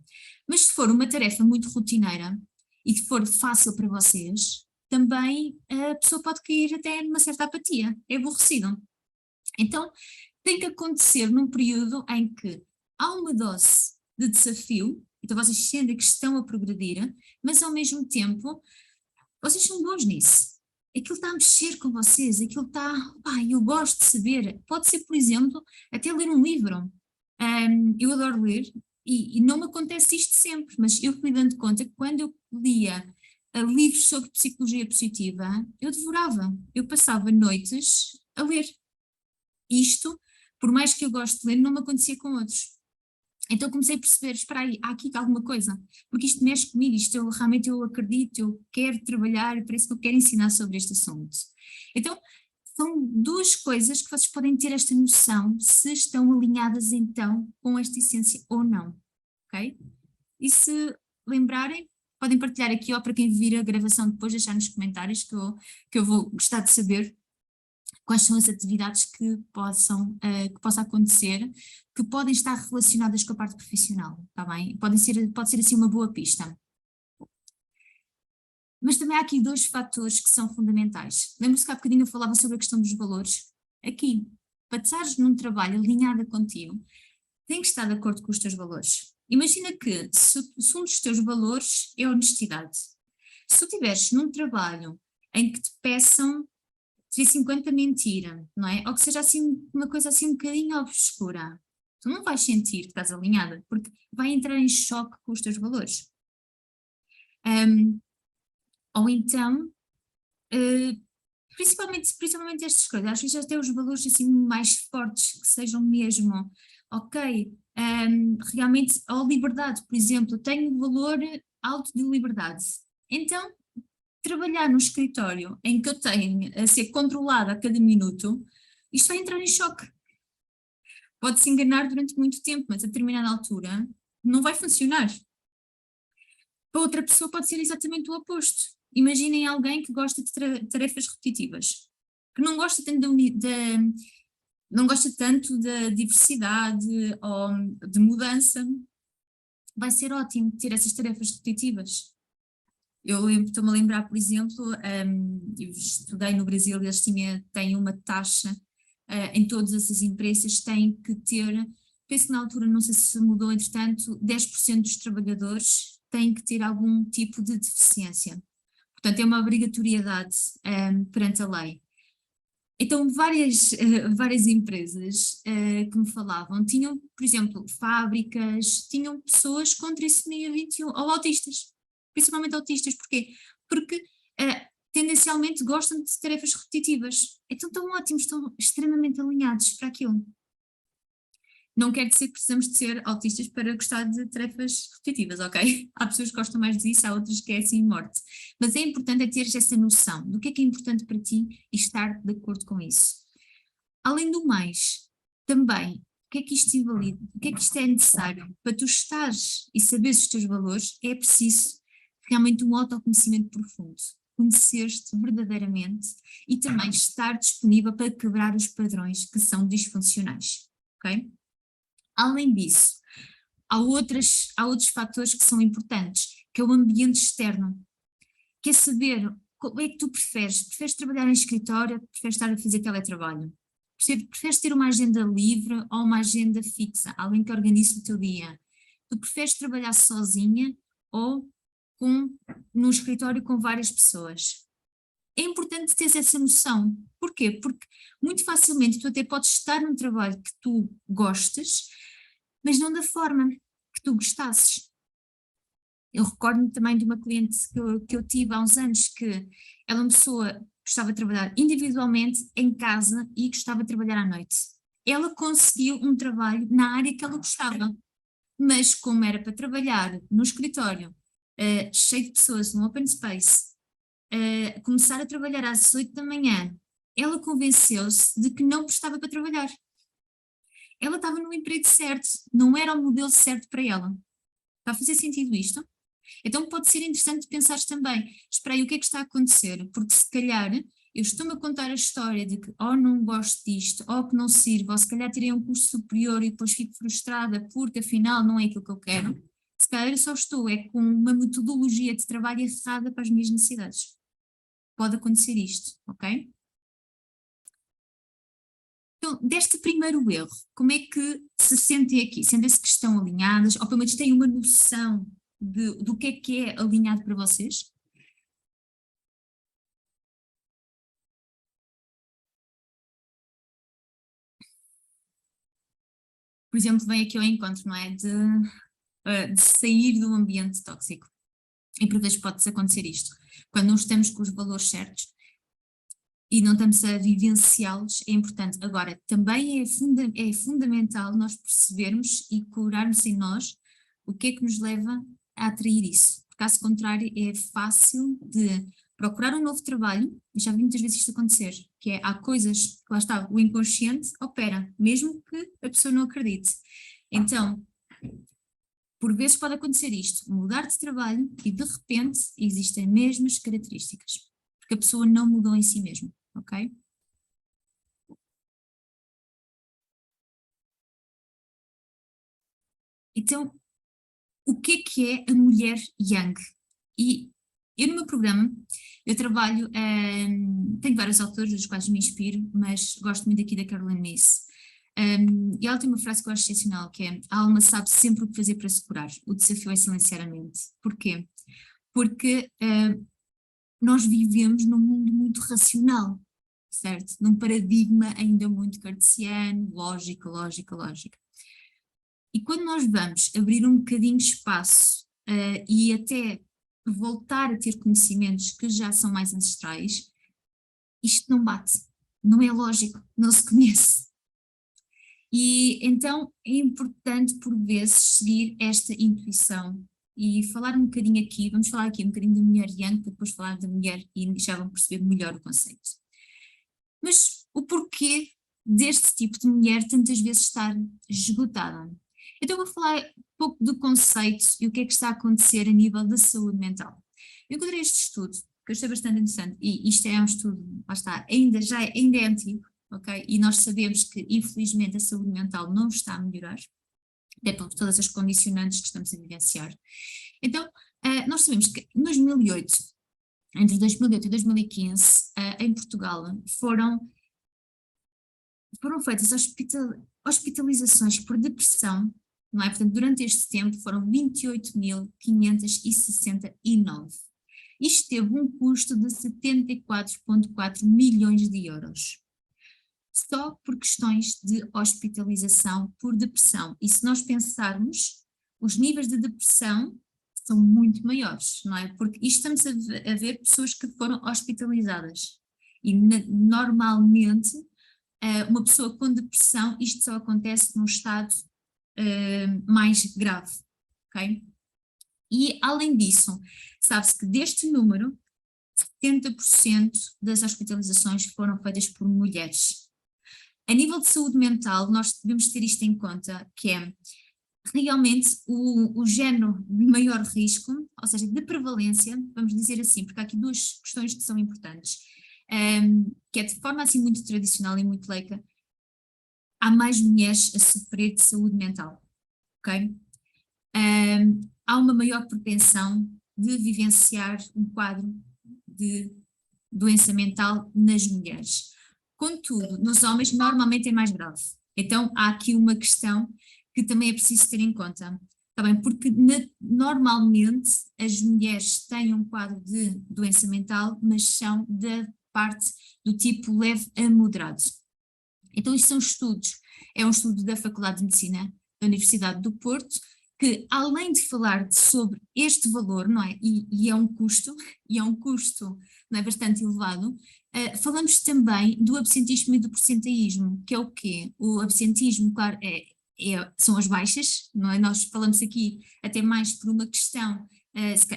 Mas se for uma tarefa muito rotineira e que for fácil para vocês, também a pessoa pode cair até numa certa apatia, é aborrecido. Então, tem que acontecer num período em que há uma dose de desafio, então vocês sentem que estão a progredir, mas ao mesmo tempo, vocês são bons nisso. Aquilo está a mexer com vocês, aquilo está, eu gosto de saber. Pode ser, por exemplo, até ler um livro. Eu adoro ler e não me acontece isto sempre, mas eu fui dando conta que quando eu lia livros sobre psicologia positiva, eu devorava. Eu passava noites a ler. Isto, por mais que eu goste de ler, não me acontecia com outros. Então comecei a perceber, espera aí, há aqui alguma coisa, porque isto mexe comigo, isto realmente eu acredito, eu quero trabalhar, parece que eu quero ensinar sobre este assunto. Então, são duas coisas que vocês podem ter esta noção se estão alinhadas então com esta essência ou não, ok? E se lembrarem, podem partilhar aqui ou para quem vir a gravação depois, deixar nos comentários que eu vou gostar de saber quais são as atividades que possa acontecer, que podem estar relacionadas com a parte profissional, está bem? Pode ser assim uma boa pista. Mas também há aqui dois fatores que são fundamentais. Lembra-se que há bocadinho eu falava sobre a questão dos valores? Aqui, para estares num trabalho alinhada contigo, tem que estar de acordo com os teus valores. Imagina que se um dos teus valores é a honestidade. Se tu estiveres num trabalho em que te peçam 350 mentira, não é? Ou que seja assim uma coisa assim um bocadinho obscura. Tu não vais sentir que estás alinhada, porque vai entrar em choque com os teus valores. Ou então, uh, principalmente estas coisas, às vezes até os valores assim mais fortes, que sejam mesmo, ok, realmente a liberdade, por exemplo, tenho um valor alto de liberdade. Então, trabalhar no escritório em que eu tenho a ser controlada a cada minuto, isto vai entrar em choque. Pode-se enganar durante muito tempo, mas a determinada altura não vai funcionar. Para outra pessoa pode ser exatamente o oposto. Imaginem alguém que gosta de tarefas repetitivas, que não gosta tanto não gosta tanto da diversidade ou de mudança. Vai ser ótimo ter essas tarefas repetitivas. Estou-me a lembrar, por exemplo, eu estudei no Brasil e eles têm uma taxa em todas essas empresas, têm que ter, penso que na altura, não sei se mudou entretanto, 10% dos trabalhadores têm que ter algum tipo de deficiência. Portanto, é uma obrigatoriedade perante a lei. Então, várias empresas que me falavam tinham, por exemplo, fábricas, tinham pessoas com trissomia 21, ou autistas, principalmente autistas. Porquê? Porque tendencialmente gostam de tarefas repetitivas. Então, estão ótimos, estão extremamente alinhados para aquilo. Não quer dizer que precisamos de ser autistas para gostar de tarefas repetitivas, ok? Há pessoas que gostam mais disso, há outras que é assim morte. Mas é importante é teres essa noção do que é importante para ti e estar de acordo com isso. Além do mais, também, o que é que isto invalida? O que é que isto é necessário? Para tu estares e saberes os teus valores, é preciso realmente um autoconhecimento profundo. Conhecer-te verdadeiramente e também estar disponível para quebrar os padrões que são disfuncionais, ok? Além disso, há outros fatores que são importantes, que é o ambiente externo, que é saber como é que tu preferes. Preferes trabalhar em escritório, preferes estar a fazer teletrabalho? Preferes ter uma agenda livre ou uma agenda fixa, alguém que organize o teu dia? Tu preferes trabalhar sozinha ou num escritório com várias pessoas? É importante ter essa noção. Porquê? Porque muito facilmente tu até podes estar num trabalho que tu gostes, mas não da forma que tu gostasses. Eu recordo-me também de uma cliente que eu tive há uns anos, que ela é uma pessoa que gostava de trabalhar individualmente em casa e gostava de trabalhar à noite. Ela conseguiu um trabalho na área que ela gostava, mas como era para trabalhar no escritório, cheio de pessoas, no open space, começar a trabalhar às 8 da manhã, ela convenceu-se de que não prestava para trabalhar. Ela estava no emprego certo, não era o modelo certo para ela. Está a fazer sentido isto? Então pode ser interessante pensar também, espera aí, o que é que está a acontecer? Porque se calhar eu estou-me a contar a história de que ou não gosto disto, ou que não sirvo, ou se calhar tirei um curso superior e depois fico frustrada porque afinal não é aquilo que eu quero. Se calhar eu só estou com uma metodologia de trabalho errada para as minhas necessidades. Pode acontecer isto, ok? Então, deste primeiro erro, como é que se sentem aqui? Sentem-se que estão alinhadas, ou pelo menos têm uma noção do que é alinhado para vocês? Por exemplo, vem aqui ao encontro, não é? De sair do ambiente tóxico. E por vezes pode-se acontecer isto. Quando não estamos com os valores certos e não estamos a vivenciá-los, é importante. Agora, também é fundamental nós percebermos e curarmos em nós o que é que nos leva a atrair isso. Caso contrário, é fácil de procurar um novo trabalho, e já vi muitas vezes isto acontecer, que é, há coisas que lá está, o inconsciente opera, mesmo que a pessoa não acredite. Então, por vezes pode acontecer isto, mudar de trabalho e de repente existem as mesmas características, porque a pessoa não mudou em si mesma, ok? Então, o que é a mulher Yang? E eu no meu programa, eu trabalho, tenho vários autores dos quais me inspiro, mas gosto muito aqui da Caroline Myss. E ela tem uma frase que eu acho excepcional, que é: a alma sabe sempre o que fazer para se curar, o desafio é silenciar a mente. Porquê? Porque nós vivemos num mundo muito racional, certo? Num paradigma ainda muito cartesiano, lógica, lógica, lógica. E quando nós vamos abrir um bocadinho espaço e até voltar a ter conhecimentos que já são mais ancestrais, isto não bate, não é lógico, não se conhece. E então é importante por vezes seguir esta intuição e falar um bocadinho aqui, vamos falar aqui um bocadinho da mulher yang, para depois falar da mulher yin e já vão perceber melhor o conceito. Mas o porquê deste tipo de mulher tantas vezes estar esgotada? Então vou falar um pouco do conceito e o que é que está a acontecer a nível da saúde mental. Eu encontrei este estudo, que eu achei bastante interessante, e isto é um estudo, lá está, ainda é antigo, ok? E nós sabemos que infelizmente a saúde mental não está a melhorar, até por todas as condicionantes que estamos a vivenciar. Então, nós sabemos que em 2008, entre 2008 e 2015, em Portugal, foram feitas hospitalizações por depressão, não é? Portanto, durante este tempo foram 28.569. Isto teve um custo de 74,4 milhões de euros. Só por questões de hospitalização por depressão. E se nós pensarmos, os níveis de depressão são muito maiores, não é? Porque isto estamos a ver pessoas que foram hospitalizadas. E normalmente, uma pessoa com depressão, isto só acontece num estado mais grave, ok? E além disso, sabe-se que deste número, 70% das hospitalizações foram feitas por mulheres. A nível de saúde mental, nós devemos ter isto em conta, que é realmente o género de maior risco, ou seja, de prevalência, vamos dizer assim, porque há aqui duas questões que são importantes, que é de forma assim muito tradicional e muito leica, há mais mulheres a sofrer de saúde mental, ok? Há uma maior propensão de vivenciar um quadro de doença mental nas mulheres. Contudo, nos homens normalmente é mais grave. Então há aqui uma questão que também é preciso ter em conta. Está bem? Porque normalmente as mulheres têm um quadro de doença mental, mas são da parte do tipo leve a moderado. Então isto são estudos, é um estudo da Faculdade de Medicina da Universidade do Porto, que além de falar sobre este valor, não é, e é um custo, não é, bastante elevado, falamos também do absentismo e do percentaísmo, que é o quê? O absentismo, claro, são as baixas, não é? Nós falamos aqui até mais por uma questão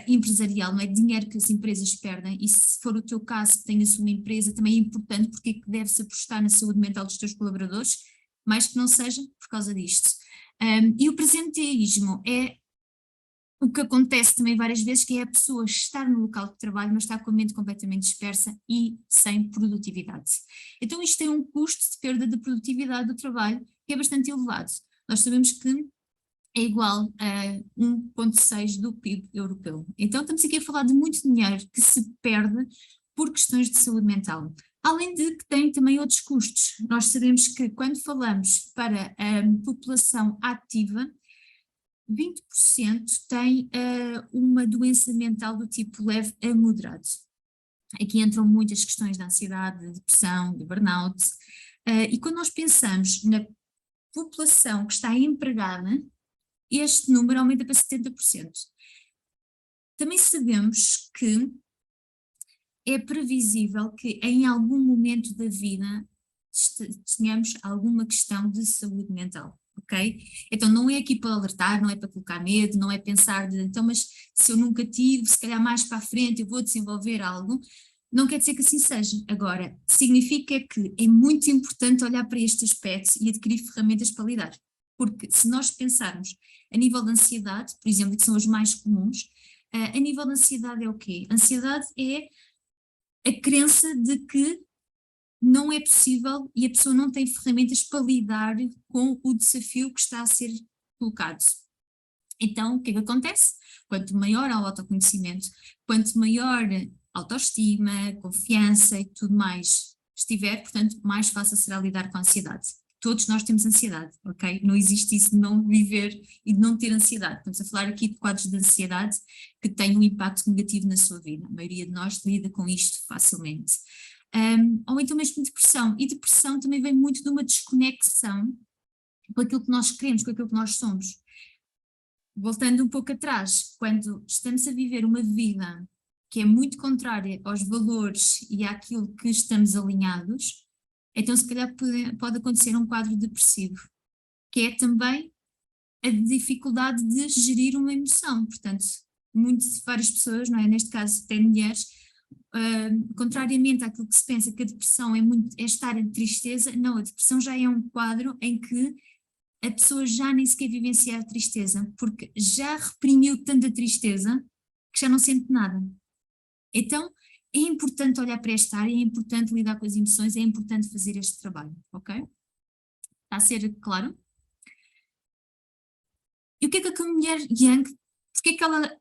empresarial, não é? Dinheiro que as empresas perdem, e se for o teu caso que tenhas uma empresa, também é importante porque é que deve-se apostar na saúde mental dos teus colaboradores, mais que não seja por causa disto. E o presenteísmo é o que acontece também várias vezes, que é a pessoa estar no local de trabalho, mas estar com a mente completamente dispersa e sem produtividade. Então isto tem um custo de perda de produtividade do trabalho que é bastante elevado. Nós sabemos que é igual a 1,6 do PIB europeu. Então estamos aqui a falar de muito dinheiro que se perde por questões de saúde mental. Além de que tem também outros custos. Nós sabemos que quando falamos para a população ativa, 20% tem uma doença mental do tipo leve a moderado. Aqui entram muitas questões de ansiedade, de depressão, de burnout. E quando nós pensamos na população que está empregada, este número aumenta para 70%. Também sabemos que é previsível que em algum momento da vida tenhamos alguma questão de saúde mental, ok? Então não é aqui para alertar, não é para colocar medo, não é pensar de, então mas se eu nunca tive, se calhar mais para a frente eu vou desenvolver algo, não quer dizer que assim seja. Agora, significa que é muito importante olhar para este aspecto e adquirir ferramentas para lidar, porque se nós pensarmos a nível de ansiedade, por exemplo, que são os mais comuns, a nível de ansiedade é o quê? Ansiedade é a crença de que não é possível e a pessoa não tem ferramentas para lidar com o desafio que está a ser colocado. Então, o que é que acontece? Quanto maior o autoconhecimento, quanto maior autoestima, confiança e tudo mais estiver, portanto, mais fácil será lidar com a ansiedade. todos nós temos ansiedade, ok? Não existe isso de não viver e de não ter ansiedade. Estamos a falar aqui de quadros de ansiedade que têm um impacto negativo na sua vida. A maioria de nós lida com isto facilmente. Ou então mesmo depressão. E depressão também vem muito de uma desconexão com aquilo que nós queremos, com aquilo que nós somos. Voltando um pouco atrás, quando estamos a viver uma vida que é muito contrária aos valores e àquilo que estamos alinhados, então se calhar pode acontecer um quadro depressivo, que é também a dificuldade de gerir uma emoção. Portanto, várias pessoas, não é? Neste caso até mulheres, contrariamente àquilo que se pensa que a depressão é estar em tristeza, não, a depressão já é um quadro em que a pessoa já nem sequer vivencia a tristeza, porque já reprimiu tanta tristeza que já não sente nada. Então, é importante olhar para esta área, é importante lidar com as emoções, é importante fazer este trabalho, ok? Está a ser claro? E o que é que a mulher Yang, porque é que ela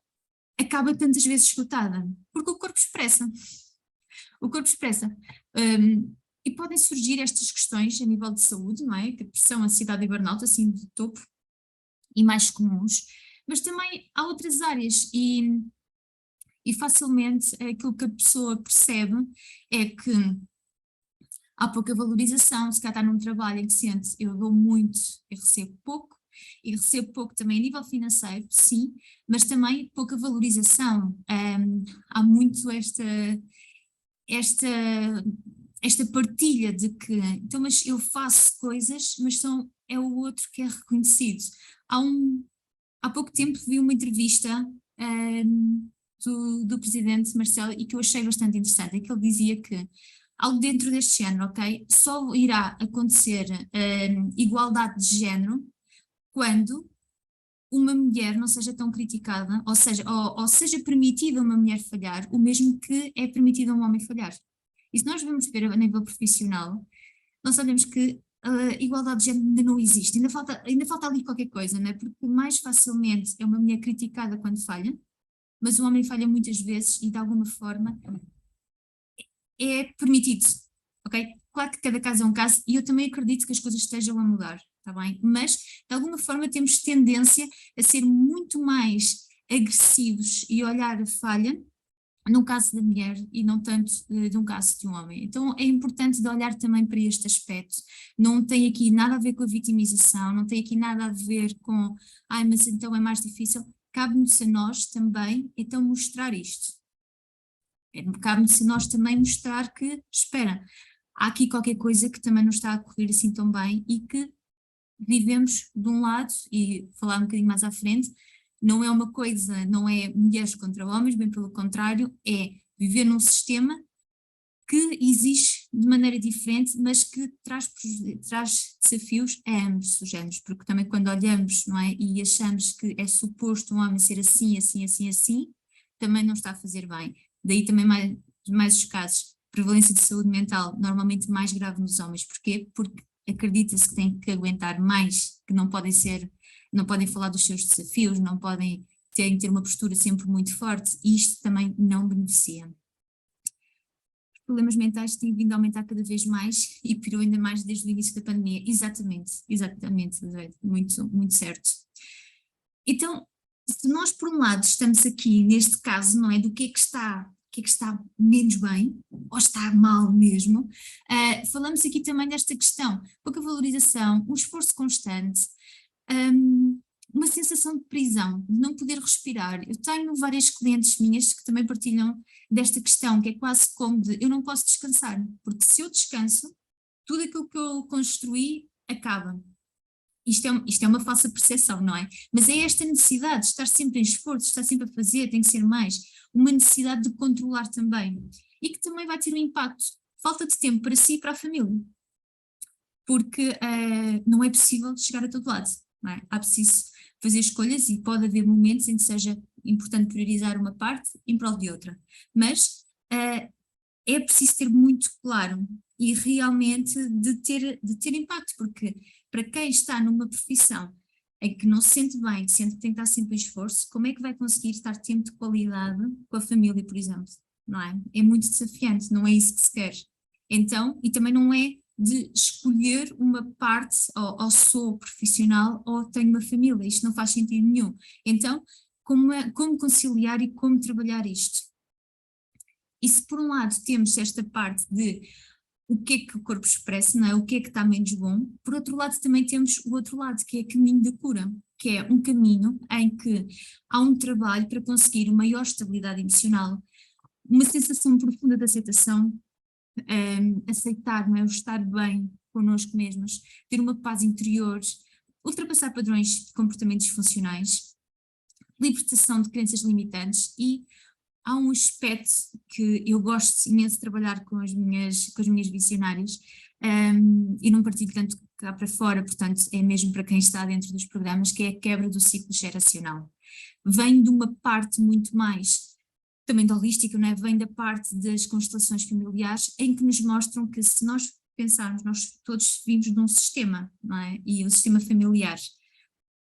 acaba tantas vezes esgotada? Porque o corpo expressa. O corpo expressa. E podem surgir estas questões a nível de saúde, não é? Que a depressão, ansiedade e burnout, assim de topo, e mais comuns, mas também há outras áreas e facilmente aquilo que a pessoa percebe é que há pouca valorização, se calhar está num trabalho em que sente eu dou muito e recebo pouco também a nível financeiro, sim, mas também pouca valorização. Há muito esta partilha de que, então, mas eu faço coisas, mas é o outro que é reconhecido. Há pouco tempo vi uma entrevista do presidente Marcelo e que eu achei bastante interessante, é que ele dizia que algo dentro deste género, ok, só irá acontecer igualdade de género quando uma mulher não seja tão criticada, ou seja permitida uma mulher falhar, o mesmo que é permitido a um homem falhar. E se nós vamos ver a nível profissional, nós sabemos que a igualdade de género ainda não existe, ainda falta ali qualquer coisa, não é? Porque mais facilmente é uma mulher criticada quando falha, mas o homem falha muitas vezes e de alguma forma é permitido, ok? Claro que cada caso é um caso e eu também acredito que as coisas estejam a mudar, está bem? Mas de alguma forma temos tendência a ser muito mais agressivos e olhar a falha num caso da mulher e não tanto de um caso de um homem. Então é importante de olhar também para este aspecto. Não tem aqui nada a ver com a vitimização, não tem aqui nada a ver com, mas então é mais difícil. Cabe-nos a nós também, então, mostrar isto. Cabe-nos a nós também mostrar que, espera, há aqui qualquer coisa que também não está a correr assim tão bem e que vivemos de um lado, e falar um bocadinho mais à frente, não é uma coisa, não é mulheres contra homens, bem pelo contrário, é viver num sistema que existe de maneira diferente, mas que traz desafios a ambos os géneros, porque também quando olhamos, não é, e achamos que é suposto um homem ser assim, assim, assim, assim, também não está a fazer bem. Daí também mais os casos, prevalência de saúde mental, normalmente mais grave nos homens. Porquê? Porque acredita-se que têm que aguentar mais, que não podem falar dos seus desafios, não podem ter uma postura sempre muito forte, e isto também não beneficia. Os problemas mentais têm vindo a aumentar cada vez mais e piorou ainda mais desde o início da pandemia. Exatamente, muito, muito certo. Então, se nós por um lado estamos aqui neste caso, não é, do que é que está menos bem, ou está mal mesmo, falamos aqui também desta questão, pouca valorização, um esforço constante, uma sensação de prisão, de não poder respirar. Eu tenho várias clientes minhas que também partilham desta questão, que é quase como de eu não posso descansar, porque se eu descanso, tudo aquilo que eu construí acaba. Isto é uma falsa percepção, não é? Mas é esta necessidade de estar sempre em esforço, de estar sempre a fazer, tem que ser mais, uma necessidade de controlar também, e que também vai ter um impacto, falta de tempo para si e para a família, porque não é possível chegar a todo lado, não é? Há preciso fazer escolhas e pode haver momentos em que seja importante priorizar uma parte em prol de outra, mas é preciso ter muito claro e realmente de ter impacto, porque para quem está numa profissão em que não se sente bem, que sente que tem que estar sempre em esforço, como é que vai conseguir estar tempo de qualidade com a família, por exemplo, não é? É muito desafiante, não é isso que se quer. Então, e também não é de escolher uma parte, ou sou profissional ou tenho uma família, isto não faz sentido nenhum. Então, como conciliar e como trabalhar isto? E se por um lado temos esta parte de o que é que o corpo expressa, não é? O que é que está menos bom, por outro lado também temos o outro lado, que é caminho da cura, que é um caminho em que há um trabalho para conseguir maior estabilidade emocional, uma sensação profunda de aceitação, aceitar, não é? O estar bem connosco mesmos, ter uma paz interior, ultrapassar padrões de comportamentos funcionais, libertação de crenças limitantes. E há um aspecto que eu gosto imenso de trabalhar com as minhas visionárias, e não partilho tanto cá para fora, portanto é mesmo para quem está dentro dos programas, que é a quebra do ciclo geracional. Vem de uma parte muito mais, também da holística, não é? Vem da parte das constelações familiares, em que nos mostram que se nós pensarmos, nós todos vivemos num sistema, não é? E o sistema familiar.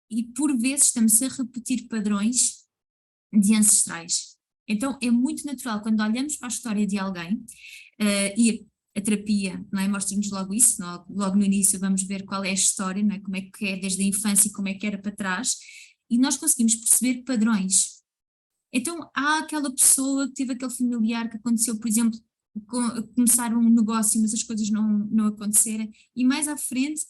E por vezes estamos a repetir padrões de ancestrais. Então é muito natural quando olhamos para a história de alguém, e a terapia, não é? Mostra-nos logo isso, logo no início vamos ver qual é a história, não é? Como é que é desde a infância e como é que era para trás, e nós conseguimos perceber padrões. Então há aquela pessoa que teve aquele familiar que aconteceu, por exemplo, começar um negócio, mas as coisas não acontecerem, e mais à frente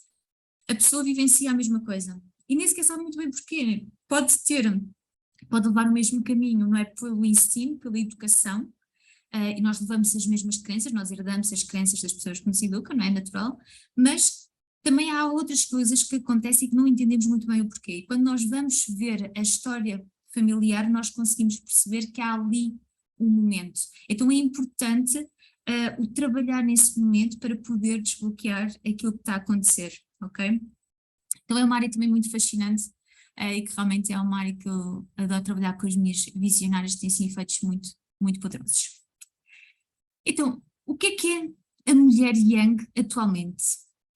a pessoa vivencia a mesma coisa. E nem sequer sabe muito bem porquê. Pode levar o mesmo caminho, não é? Pelo ensino, pela educação, e nós levamos as mesmas crenças, nós herdamos as crenças das pessoas que nos educam, não é? Natural, mas também há outras coisas que acontecem e que não entendemos muito bem o porquê. E quando nós vamos ver a história familiar, nós conseguimos perceber que há ali um momento. Então é importante o trabalhar nesse momento para poder desbloquear aquilo que está a acontecer, ok? Então é uma área também muito fascinante, e que realmente é uma área que eu adoro trabalhar com as minhas visionárias, que têm sido efeitos muito, muito poderosos. Então, o que é a mulher Yang atualmente?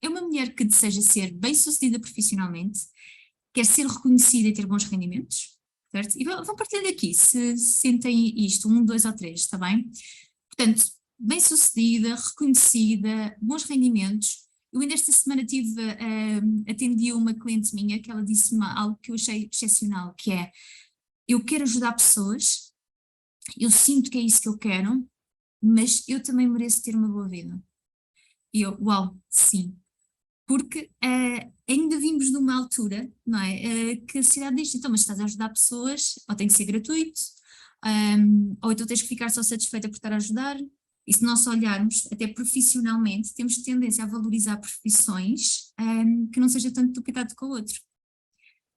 É uma mulher que deseja ser bem-sucedida profissionalmente, quer ser reconhecida e ter bons rendimentos, certo? E vão partilhando aqui, se sentem isto, 1, 2 ou 3, está bem? Portanto, bem-sucedida, reconhecida, bons rendimentos. Eu ainda esta semana atendi uma cliente minha que ela disse-me algo que eu achei excepcional, que é: eu quero ajudar pessoas, eu sinto que é isso que eu quero, mas eu também mereço ter uma boa vida. E eu, uau, sim. Porque ainda vimos numa altura, não é, que a sociedade diz: então, mas estás a ajudar pessoas, ou tem que ser gratuito, ou então tens que ficar só satisfeita por estar a ajudar. E se nós olharmos, até profissionalmente, temos tendência a valorizar profissões que não seja tanto do cuidado com o outro.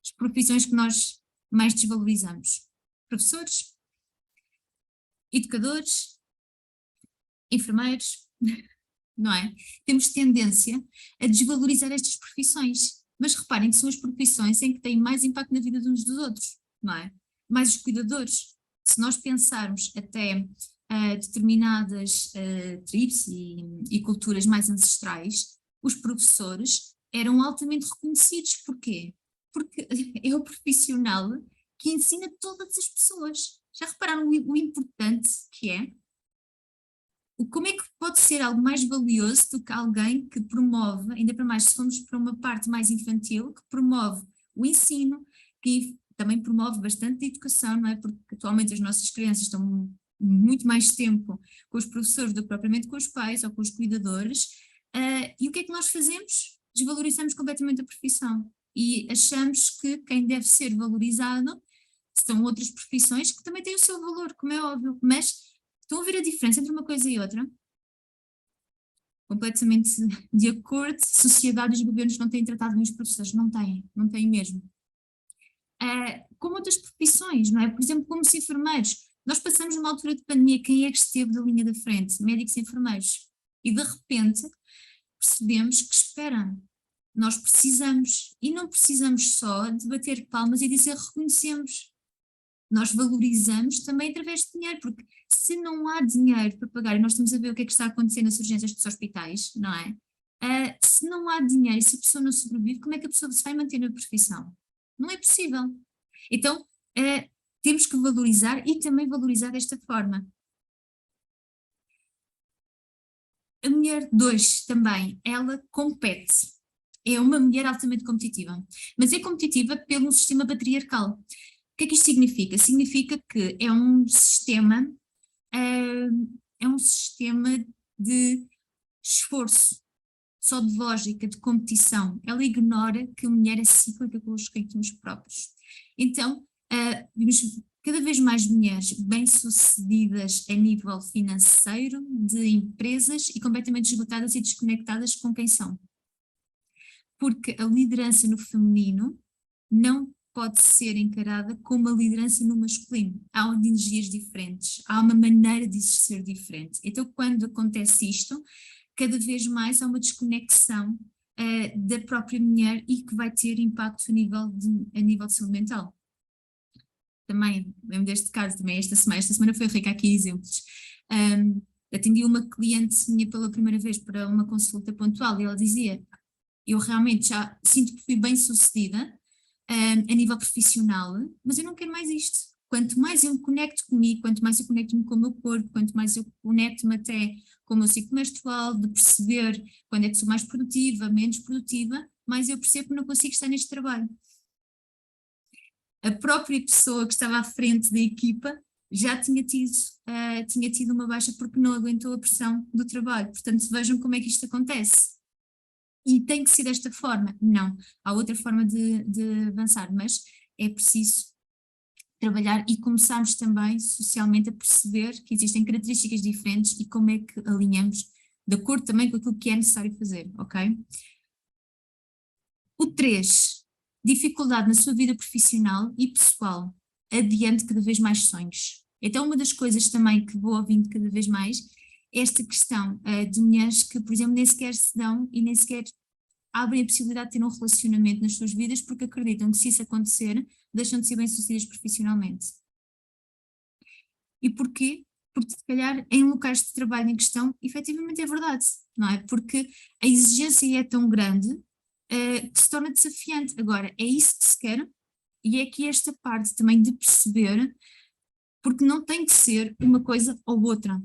As profissões que nós mais desvalorizamos: professores, educadores, enfermeiros, não é? Temos tendência a desvalorizar estas profissões, mas reparem que são as profissões em que têm mais impacto na vida de uns dos outros, não é? Mais os cuidadores. Se nós pensarmos até determinadas tribos e culturas mais ancestrais, os professores eram altamente reconhecidos. Porquê? Porque é o profissional que ensina todas as pessoas. Já repararam o importante que é? Como é que pode ser algo mais valioso do que alguém que promove, ainda para mais se formos para uma parte mais infantil, que promove o ensino, que também promove bastante a educação, não é? Porque atualmente as nossas crianças estão muito mais tempo com os professores do que propriamente com os pais ou com os cuidadores, e o que é que nós fazemos? Desvalorizamos completamente a profissão e achamos que quem deve ser valorizado são outras profissões que também têm o seu valor, como é óbvio, mas estão a ver a diferença entre uma coisa e outra? Completamente de acordo, sociedade e os governos não têm tratado bem os professores, não têm mesmo. Como outras profissões, não é? Por exemplo, como os enfermeiros. Nós passamos numa altura de pandemia, quem é que esteve da linha da frente? Médicos e enfermeiros. E de repente percebemos que, espera, nós precisamos, e não precisamos só de bater palmas e dizer reconhecemos. Nós valorizamos também através de dinheiro, porque se não há dinheiro para pagar, e nós estamos a ver o que é que está acontecendo nas urgências dos hospitais, não é? Se não há dinheiro e se a pessoa não sobrevive, como é que a pessoa se vai manter na profissão? Não é possível. Então, temos que valorizar e também valorizar desta forma. A mulher 2 também, ela compete. É uma mulher altamente competitiva, mas é competitiva pelo sistema patriarcal. O que é que isto significa? Significa que é um sistema de esforço, só de lógica, de competição. Ela ignora que a mulher é cíclica com os ritmos próprios. Então, vimos cada vez mais mulheres bem-sucedidas a nível financeiro, de empresas e completamente esgotadas e desconectadas com quem são. Porque a liderança no feminino não pode ser encarada como a liderança no masculino. Há energias diferentes, há uma maneira de ser diferente. Então, quando acontece isto, cada vez mais há uma desconexão da própria mulher e que vai ter impacto a nível de saúde mental. Também, lembro deste caso, também esta semana foi rica aqui exemplos. Atendi uma cliente minha pela primeira vez para uma consulta pontual e ela dizia, eu realmente já sinto que fui bem sucedida a nível profissional, mas eu não quero mais isto. Quanto mais eu me conecto comigo, quanto mais eu conecto-me com o meu corpo, quanto mais eu conecto-me até com o meu ciclo menstrual, de perceber quando é que sou mais produtiva, menos produtiva, mais eu percebo que não consigo estar neste trabalho. A própria pessoa que estava à frente da equipa já tinha tido uma baixa porque não aguentou a pressão do trabalho. Portanto, vejam como é que isto acontece. E tem que ser desta forma? Não, há outra forma de avançar, mas é preciso trabalhar e começarmos também socialmente a perceber que existem características diferentes e como é que alinhamos de acordo também com aquilo que é necessário fazer, ok? O 3, dificuldade na sua vida profissional e pessoal, adiante cada vez mais sonhos. Então uma das coisas também que vou ouvindo cada vez mais é esta questão de mulheres que, por exemplo, nem sequer se dão e nem sequer abrem a possibilidade de ter um relacionamento nas suas vidas porque acreditam que se isso acontecer, deixam de ser bem-sucedidas profissionalmente. E porquê? Porque se calhar em locais de trabalho em questão, efetivamente é verdade, não é? Porque a exigência é tão grande que se torna desafiante. Agora, é isso que se quer e é aqui esta parte também de perceber, porque não tem que ser uma coisa ou outra.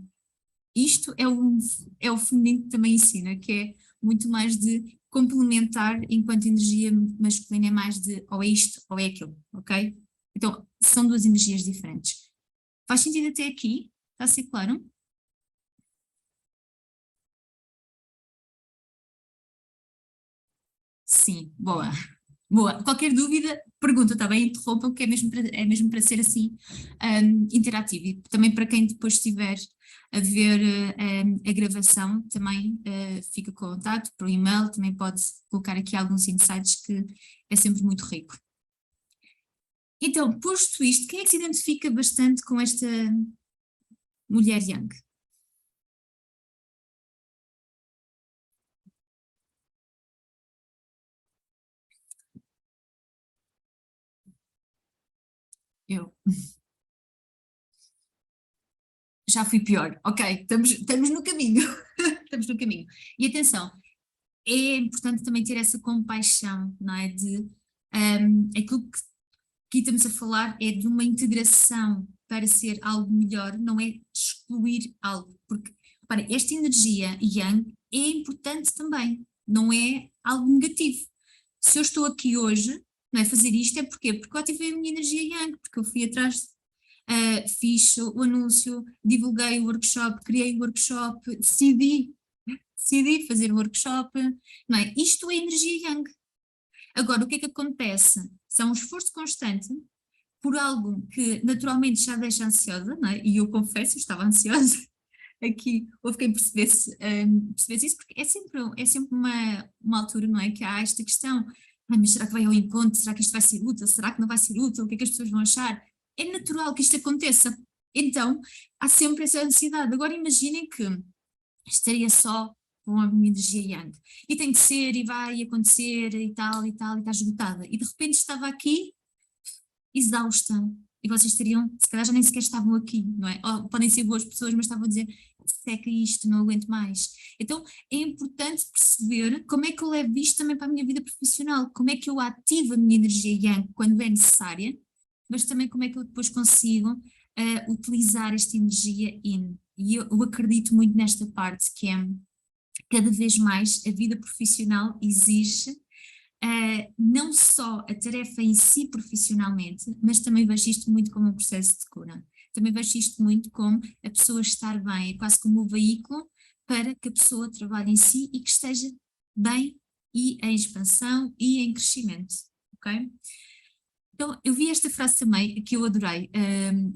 Isto é o feminino que também ensina, que é muito mais de complementar, enquanto energia masculina é mais de ou é isto ou é aquilo, ok? Então, são duas energias diferentes. Faz sentido até aqui? Está a ser claro? Sim, boa. Boa. Qualquer dúvida, pergunta, está bem? Interrompam, que é mesmo para ser assim interativo. E também para quem depois estiver a ver a gravação, também fica com contato por e-mail, também pode colocar aqui alguns insights que é sempre muito rico. Então, posto isto, quem é que se identifica bastante com esta mulher Yang? Eu. Já fui pior. Ok, estamos no caminho. Estamos no caminho. E atenção, é importante também ter essa compaixão, não é? Aquilo que aqui estamos a falar é de uma integração para ser algo melhor, não é excluir algo. Porque, repara, esta energia yang é importante também, não é algo negativo. Se eu estou aqui hoje, não é fazer isto, é porquê? Porque eu ativei a minha energia yang, porque eu fui atrás, fiz o anúncio, divulguei o workshop, criei o workshop, decidi fazer o workshop, não é? Isto é energia yang. Agora, o que é que acontece? São um esforço constante por algo que naturalmente já deixa ansiosa, não é? E eu confesso, eu estava ansiosa aqui, houve quem percebesse isso, porque é sempre uma altura, não é? Que há esta questão, mas será que vai ao encontro? Será que isto vai ser útil? Será que não vai ser útil? O que é que as pessoas vão achar? É natural que isto aconteça. Então, há sempre essa ansiedade. Agora imaginem que estaria só com a minha energia yang. E tem que ser, e vai acontecer, e tal, e está esgotada. E de repente estava aqui, exausta. E vocês estariam, se calhar já nem sequer estavam aqui, não é? Ou podem ser boas pessoas, mas estavam a dizer, seca isto, não aguento mais. Então é importante perceber como é que eu levo isto também para a minha vida profissional, como é que eu ativo a minha energia yang quando é necessária, mas também como é que eu depois consigo utilizar esta energia yin. E eu acredito muito nesta parte que é cada vez mais a vida profissional exige não só a tarefa em si profissionalmente, mas também vejo isto muito como um processo de cura. Também vejo isto muito como a pessoa estar bem, é quase como o veículo para que a pessoa trabalhe em si e que esteja bem e em expansão e em crescimento, ok? Então, eu vi esta frase também, que eu adorei,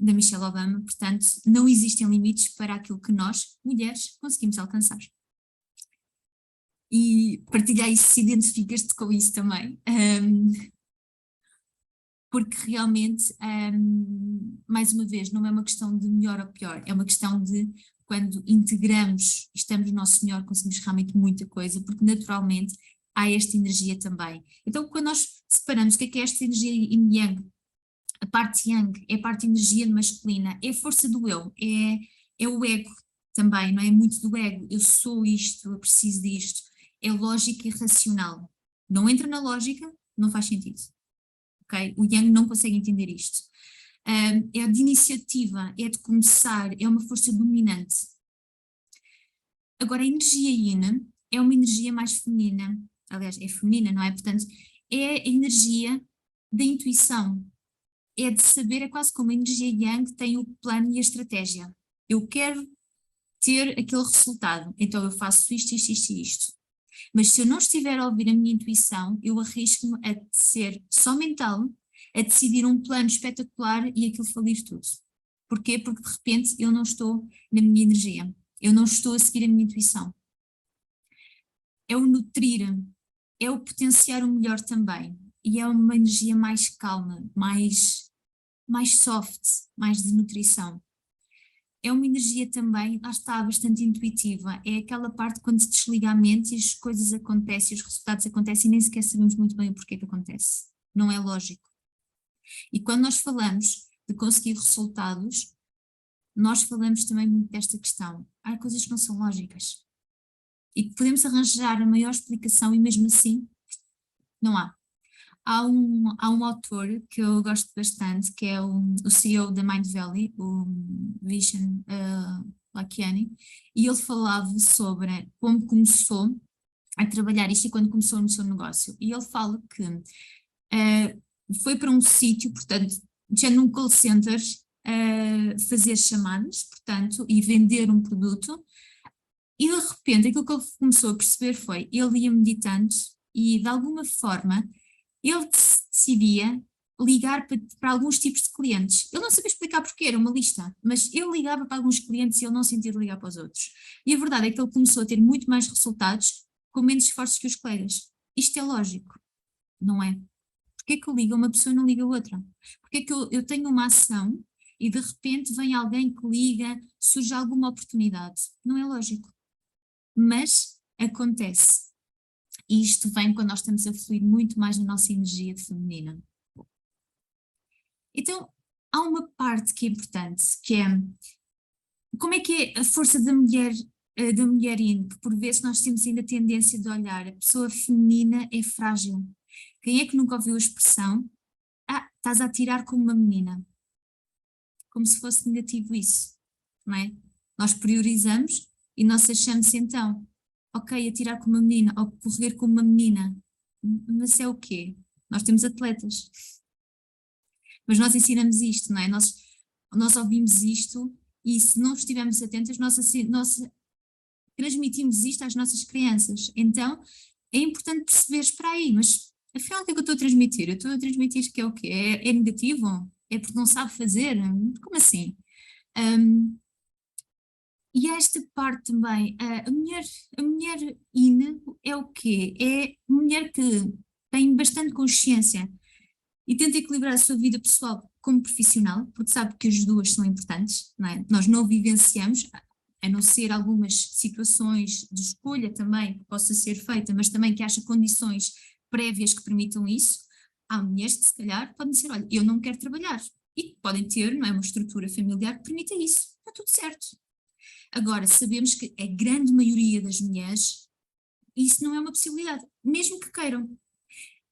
da Michelle Obama, portanto, não existem limites para aquilo que nós, mulheres, conseguimos alcançar. E partilhar isso, se identificas-te com isso também, porque realmente, mais uma vez, não é uma questão de melhor ou pior, é uma questão de quando integramos e estamos no nosso melhor, conseguimos realmente muita coisa, porque naturalmente há esta energia também. Então, quando nós separamos o que é esta energia yin yang, a parte yang é a parte de energia masculina, é a força do eu, é o ego também, não é? Muito do ego, eu sou isto, eu preciso disto, é lógica e racional. Não entra na lógica, não faz sentido. Okay? O yang não consegue entender isto. É de iniciativa, é de começar, é uma força dominante. Agora, a energia yin é uma energia mais feminina, aliás, é feminina, não é? Portanto, é a energia da intuição, é de saber, é quase como a energia yang tem o plano e a estratégia. Eu quero ter aquele resultado, então eu faço isto, isto, isto e isto. Mas se eu não estiver a ouvir a minha intuição, eu arrisco-me a ser só mental, a decidir um plano espetacular e aquilo falir tudo. Porquê? Porque de repente eu não estou na minha energia, eu não estou a seguir a minha intuição. É o nutrir, é o potenciar o melhor também. E é uma energia mais calma, mais soft, mais de nutrição. É uma energia também, lá está, bastante intuitiva. É aquela parte quando se desliga a mente e as coisas acontecem, os resultados acontecem e nem sequer sabemos muito bem o porquê que acontece. Não é lógico. E quando nós falamos de conseguir resultados, nós falamos também muito desta questão. Há coisas que não são lógicas. E que podemos arranjar a maior explicação e mesmo assim, não há. Há um autor que eu gosto bastante, que é o CEO da Mind Valley, o Vishen Lakhiani, e ele falava sobre como começou a trabalhar isto e quando começou no seu negócio. E ele fala que foi para um sítio, portanto, já num call center, fazer chamadas, portanto, e vender um produto, e de repente aquilo que ele começou a perceber foi, ele ia meditando e de alguma forma ele decidia ligar para alguns tipos de clientes. Ele não sabia explicar porquê, era uma lista, mas ele ligava para alguns clientes e ele não sentia de ligar para os outros. E a verdade é que ele começou a ter muito mais resultados com menos esforços que os colegas. Isto é lógico, não é? Porquê que eu ligo a uma pessoa e não ligo a outra? Porquê que eu tenho uma ação e de repente vem alguém que liga, surge alguma oportunidade? Não é lógico. Mas acontece. E isto vem quando nós estamos a fluir muito mais na nossa energia feminina. Então, há uma parte que é importante, que é como é que é a força da mulher yin, que por vezes nós temos ainda a tendência de olhar, a pessoa feminina é frágil. Quem é que nunca ouviu a expressão, estás a atirar como uma menina? Como se fosse negativo isso, não é? Nós priorizamos e nós achamos então, ok, atirar como uma menina, ou correr como uma menina, mas é o quê? Nós temos atletas, mas nós ensinamos isto, não é? Nós ouvimos isto e se não estivermos atentos, nós transmitimos isto às nossas crianças. Então é importante perceber, espera aí, mas afinal o que é que eu estou a transmitir? Eu estou a transmitir que é o quê? É negativo? É porque não sabe fazer? Como assim? E esta parte também, a mulher yin é o quê? É uma mulher que tem bastante consciência e tenta equilibrar a sua vida pessoal como profissional, porque sabe que as duas são importantes, não é? Nós não vivenciamos, a não ser algumas situações de escolha também que possa ser feita, mas também que haja condições prévias que permitam isso. Há mulheres que se calhar podem dizer, olha, eu não quero trabalhar, e podem ter, não é, uma estrutura familiar que permita isso, está tudo certo. Agora, sabemos que a grande maioria das mulheres, isso não é uma possibilidade, mesmo que queiram.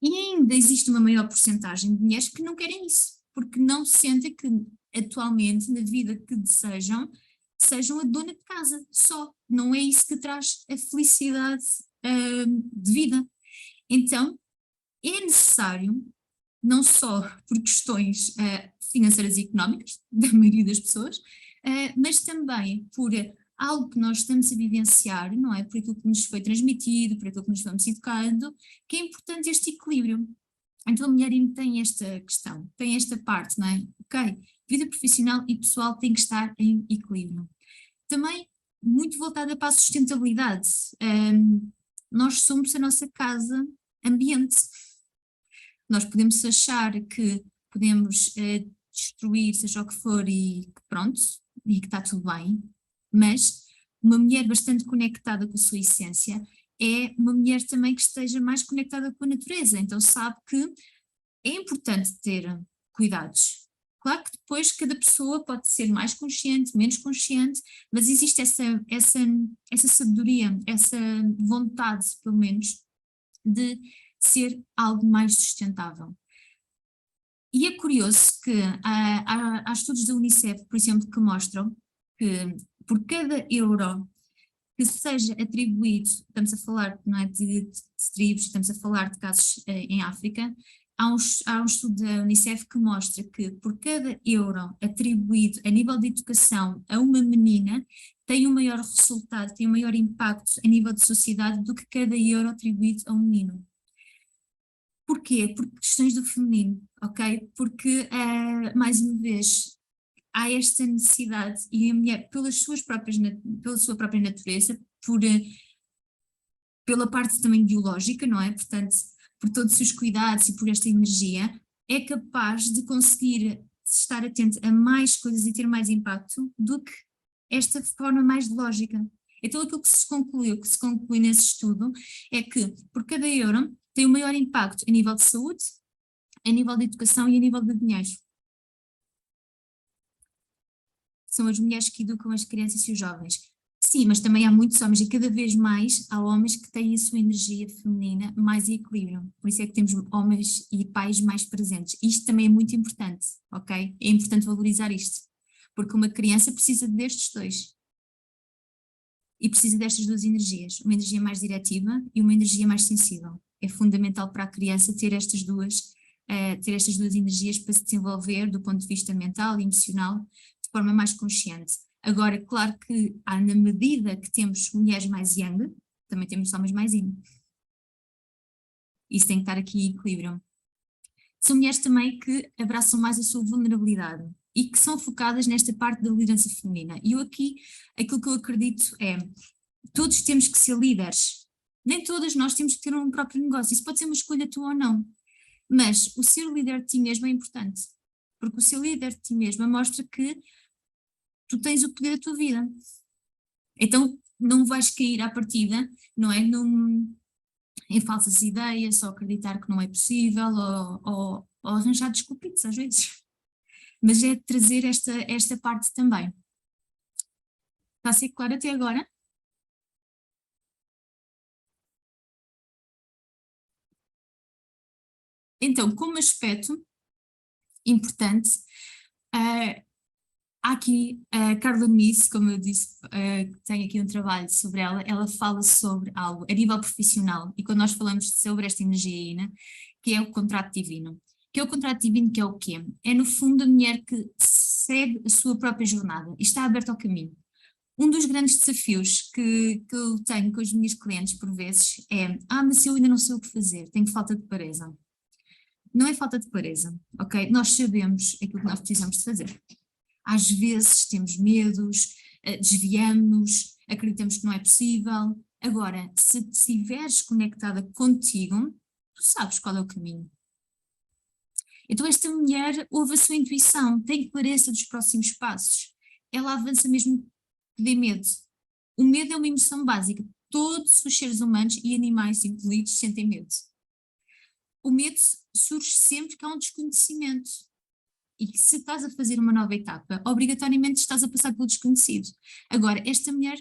E ainda existe uma maior porcentagem de mulheres que não querem isso, porque não sentem que atualmente, na vida que desejam, sejam a dona de casa só. Não é isso que traz a felicidade de vida. Então, é necessário, não só por questões financeiras e económicas, da maioria das pessoas, mas também por algo que nós estamos a vivenciar, não é? Por aquilo que nos foi transmitido, por aquilo que nos vamos educando, que é importante este equilíbrio. Então a mulher tem esta questão, tem esta parte, não é? Ok, vida profissional e pessoal tem que estar em equilíbrio. Também muito voltada para a sustentabilidade. Nós somos a nossa casa ambiente. Nós podemos achar que podemos destruir, seja o que for, e pronto, e que está tudo bem, mas uma mulher bastante conectada com a sua essência é uma mulher também que esteja mais conectada com a natureza, então sabe que é importante ter cuidados. Claro que depois cada pessoa pode ser mais consciente, menos consciente, mas existe essa sabedoria, essa vontade, pelo menos, de ser algo mais sustentável. E é curioso que há estudos da Unicef, por exemplo, que mostram que por cada euro que seja atribuído, estamos a falar, não é, de tribos, estamos a falar de casos em África, há um estudo da Unicef que mostra que por cada euro atribuído a nível de educação a uma menina, tem um maior resultado, tem um maior impacto a nível de sociedade do que cada euro atribuído a um menino. Porquê? Por questões do feminino, ok? Porque, mais uma vez, há esta necessidade e a mulher, pela sua própria natureza, pela parte também biológica, não é? Portanto, por todos os cuidados e por esta energia, é capaz de conseguir estar atento a mais coisas e ter mais impacto do que esta forma mais lógica. Então aquilo que se conclui nesse estudo, é que por cada euro tem um maior impacto a nível de saúde, a nível de educação e a nível de dinheiro. São as mulheres que educam as crianças e os jovens. Sim, mas também há muitos homens e cada vez mais há homens que têm a sua energia feminina mais em equilíbrio. Por isso é que temos homens e pais mais presentes. Isto também é muito importante, ok? É importante valorizar isto, porque uma criança precisa destes dois. E precisa destas duas energias, uma energia mais diretiva e uma energia mais sensível. É fundamental para a criança ter estas duas energias para se desenvolver do ponto de vista mental e emocional de forma mais consciente. Agora, claro que na medida que temos mulheres mais yang, também temos homens mais yin. Isso tem que estar aqui em equilíbrio. São mulheres também que abraçam mais a sua vulnerabilidade e que são focadas nesta parte da liderança feminina. E eu aqui, aquilo que eu acredito é, todos temos que ser líderes. Nem todas nós temos que ter um próprio negócio. Isso pode ser uma escolha tua ou não. Mas o ser líder de ti mesmo é importante. Porque o ser líder de ti mesma mostra que tu tens o poder da tua vida. Então não vais cair à partida, não é? Em falsas ideias, ou acreditar que não é possível, ou arranjar desculpitos às vezes. Mas é trazer esta parte também. Está a ser claro até agora? Então, como aspecto importante, há aqui a Carla Nice, como eu disse, tenho aqui um trabalho sobre ela fala sobre algo a nível profissional, e quando nós falamos sobre esta energia ina, que é o contrato divino. Que é o contrato divino, que é o quê? É no fundo a mulher que segue a sua própria jornada e está aberta ao caminho. Um dos grandes desafios que eu tenho com os meus clientes por vezes é, mas eu ainda não sei o que fazer, tenho falta de clareza. Não é falta de clareza, ok? Nós sabemos aquilo que nós precisamos de fazer. Às vezes temos medos, desviamos, acreditamos que não é possível. Agora, se estiveres conectada contigo, tu sabes qual é o caminho. Então esta mulher ouve a sua intuição, tem clareza dos próximos passos. Ela avança mesmo que dê medo. O medo é uma emoção básica. Todos os seres humanos e animais incluídos sentem medo. O medo surge sempre que há um desconhecimento. E que se estás a fazer uma nova etapa, obrigatoriamente estás a passar pelo desconhecido. Agora, esta mulher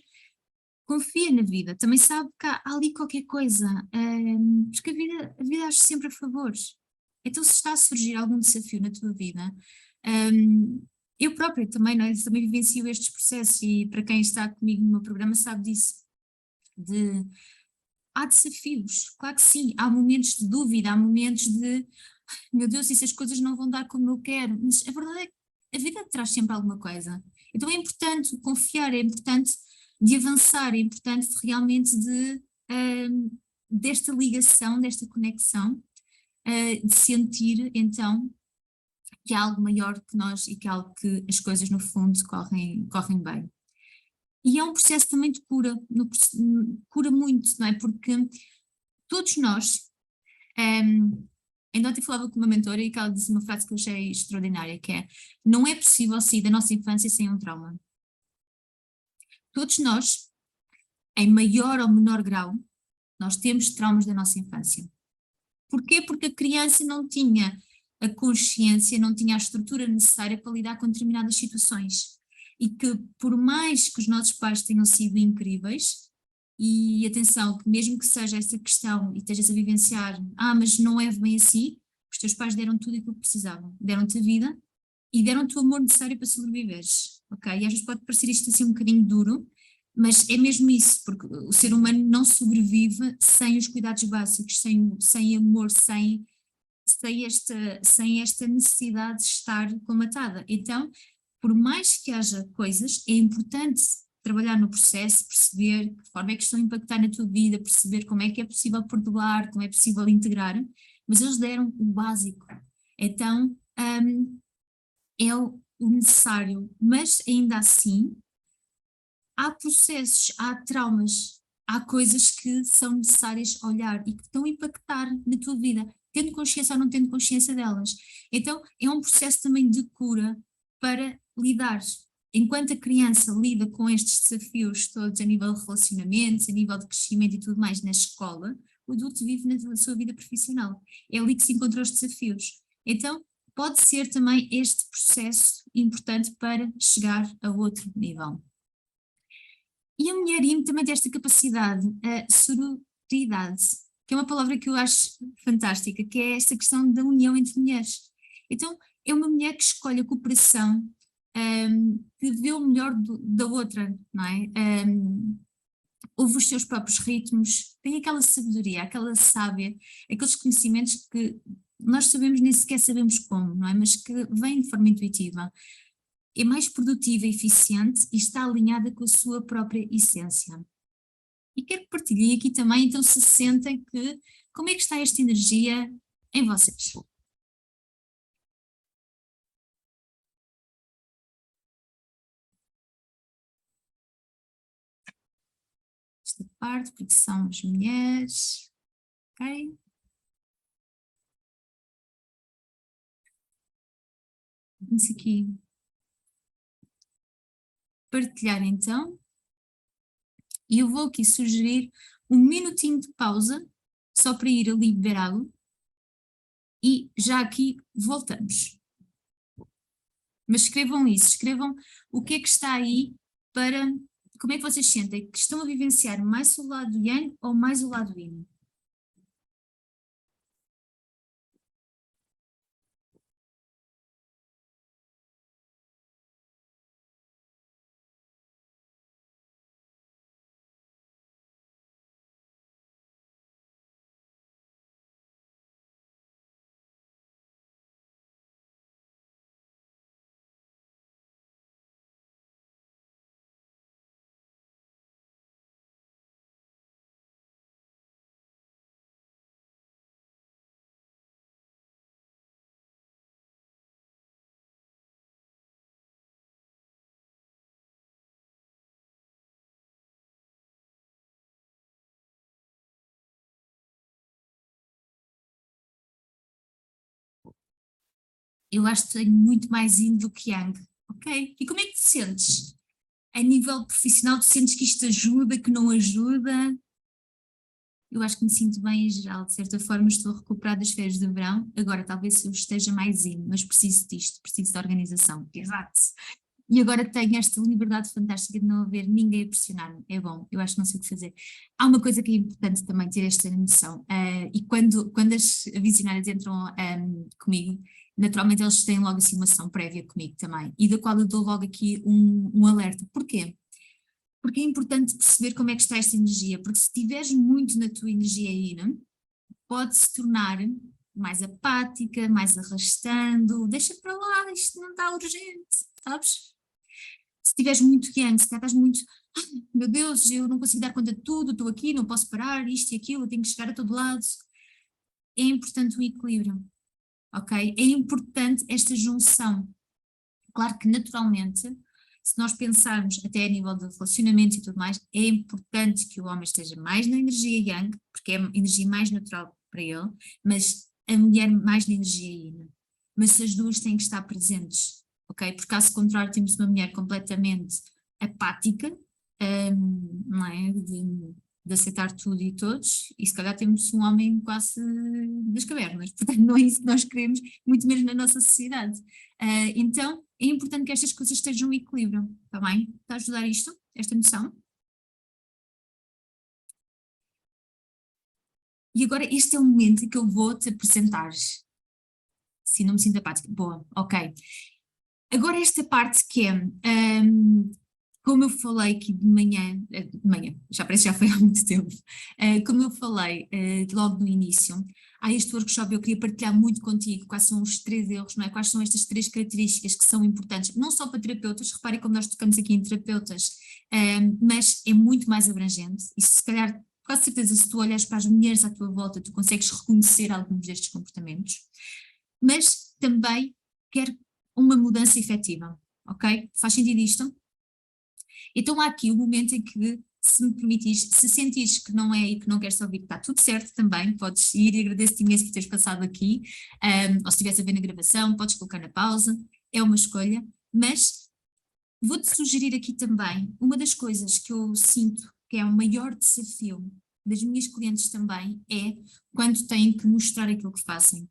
confia na vida, também sabe que há ali qualquer coisa, porque a vida age sempre a favor. Então, se está a surgir algum desafio na tua vida, eu própria também, não é? Também vivencio estes processos e para quem está comigo no meu programa sabe disso, de, há desafios, claro que sim, há momentos de dúvida, há momentos de, meu Deus, e se as coisas não vão dar como eu quero, mas a verdade é que a vida traz sempre alguma coisa, então é importante confiar, é importante de avançar, é importante realmente desta ligação, desta conexão, de sentir então que há algo maior que nós e que há algo que as coisas no fundo correm bem. E é um processo também de cura, cura muito, não é? Porque todos nós, ainda ontem falava com uma mentora e que ela disse uma frase que eu achei extraordinária, que é: não é possível sair da nossa infância sem um trauma. Todos nós, em maior ou menor grau, nós temos traumas da nossa infância. Porquê? Porque a criança não tinha a consciência, não tinha a estrutura necessária para lidar com determinadas situações. E que por mais que os nossos pais tenham sido incríveis, e atenção, que mesmo que seja essa questão e estejas a vivenciar, mas não é bem assim, os teus pais deram tudo aquilo que precisavam, deram-te a vida e deram-te o amor necessário para sobreviveres, ok? E às vezes pode parecer isto assim um bocadinho duro, mas é mesmo isso, porque o ser humano não sobrevive sem os cuidados básicos, sem amor, sem esta necessidade de estar comatada. Então, por mais que haja coisas, é importante trabalhar no processo, perceber que forma é que estão a impactar na tua vida, perceber como é que é possível perdoar, como é possível integrar, mas eles deram o básico. Então, é o necessário, mas ainda assim, há processos, há traumas, há coisas que são necessárias olhar e que estão a impactar na tua vida, tendo consciência ou não tendo consciência delas. Então, é um processo também de cura para lidar. Enquanto a criança lida com estes desafios todos a nível de relacionamentos, a nível de crescimento e tudo mais na escola, o adulto vive na sua vida profissional. É ali que se encontram os desafios. Então, pode ser também este processo importante para chegar a outro nível. E a mulher IM também tem esta capacidade, a sororidade, que é uma palavra que eu acho fantástica, que é esta questão da união entre mulheres. Então, é uma mulher que escolhe a cooperação, que vê o melhor da outra, não é? Ouve os seus próprios ritmos, tem aquela sabedoria, aquela sábia, aqueles conhecimentos que nós sabemos, nem sequer sabemos como, não é? Mas que vêm de forma intuitiva. É mais produtiva e eficiente e está alinhada com a sua própria essência. E quero que partilhem aqui também, então se sentem que, como é que está esta energia em vocês? Esta parte, porque são as mulheres, ok? Vamos aqui partilhar então, e eu vou aqui sugerir um minutinho de pausa, só para ir ali beber água, e já aqui voltamos. Mas escrevam isso, escrevam o que é que está aí para, como é que vocês sentem, que estão a vivenciar mais o lado Yang ou mais o lado Yin? Eu acho que tenho muito mais Yin do que Yang, ok? E como é que te sentes? A nível profissional, tu sentes que isto ajuda, que não ajuda? Eu acho que me sinto bem em geral, de certa forma estou a recuperar das férias de verão, agora talvez eu esteja mais Yin, mas preciso disto, preciso de organização, exato. E agora tenho esta liberdade fantástica de não haver ninguém a pressionar-me. É bom, eu acho que não sei o que fazer. Há uma coisa que é importante também ter esta noção, e quando as visionárias entram comigo, naturalmente eles têm logo assim uma ação prévia comigo também, e da qual eu dou logo aqui um alerta. Porquê? Porque é importante perceber como é que está esta energia, porque se estiveres muito na tua energia aí, não? Pode se tornar mais apática, mais arrastando, deixa para lá, isto não está urgente, sabes? Se estiveres muito yang, se estás muito, meu Deus, eu não consigo dar conta de tudo, estou aqui, não posso parar, isto e aquilo, eu tenho que chegar a todo lado. É importante o equilíbrio, ok? É importante esta junção. Claro que naturalmente, se nós pensarmos até a nível de relacionamento e tudo mais, é importante que o homem esteja mais na energia yang, porque é a energia mais natural para ele, mas a mulher mais na energia yin. Mas as duas têm que estar presentes, ok? Porque caso contrário temos uma mulher completamente apática, não é? De aceitar tudo e todos, e se calhar temos um homem quase das cavernas, portanto não é isso que nós queremos, muito menos na nossa sociedade. Então é importante que estas coisas estejam em equilíbrio, está bem? Está a ajudar isto, esta noção? E agora este é o momento em que eu vou te apresentar, se não me sinto apática, boa, ok. Agora esta parte que é, como eu falei aqui de manhã, já parece que já foi há muito tempo, como eu falei logo no início, há este workshop eu queria partilhar muito contigo quais são os 3 erros, não é? Quais são estas 3 características que são importantes, não só para terapeutas, reparem como nós tocamos aqui em terapeutas, mas é muito mais abrangente e se calhar, quase certeza, se tu olhas para as mulheres à tua volta, tu consegues reconhecer alguns destes comportamentos, mas também quer uma mudança efetiva, ok? Faz sentido isto? Então há aqui o momento em que, se me permitires, se sentires que não é e que não queres ouvir, que está tudo certo também, podes ir e agradeço-te imenso por teres passado aqui, ou se estivesse a ver na gravação, podes colocar na pausa, é uma escolha, mas vou-te sugerir aqui também, uma das coisas que eu sinto que é o maior desafio das minhas clientes também é quando têm que mostrar aquilo que fazem,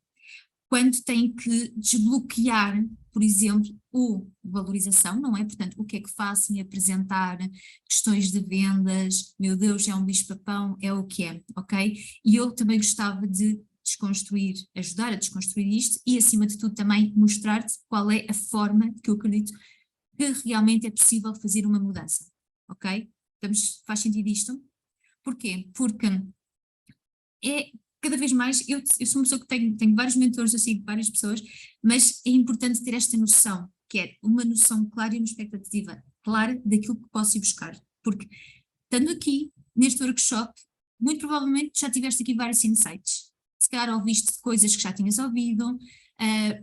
quando têm que desbloquear, por exemplo, o valorização, não é? Portanto, o que é que faço e apresentar questões de vendas, meu Deus, é um bicho-papão, é o que é, ok? E eu também gostava de desconstruir, ajudar a desconstruir isto e, acima de tudo, também mostrar-te qual é a forma que eu acredito que realmente é possível fazer uma mudança, ok? Faz sentido isto? Porquê? Porque é cada vez mais, eu sou uma pessoa que tenho vários mentores, eu sigo várias pessoas, mas é importante ter esta noção, que é uma noção clara e uma expectativa clara daquilo que posso ir buscar, porque estando aqui, neste workshop, muito provavelmente já tiveste aqui vários insights, se calhar ouviste coisas que já tinhas ouvido,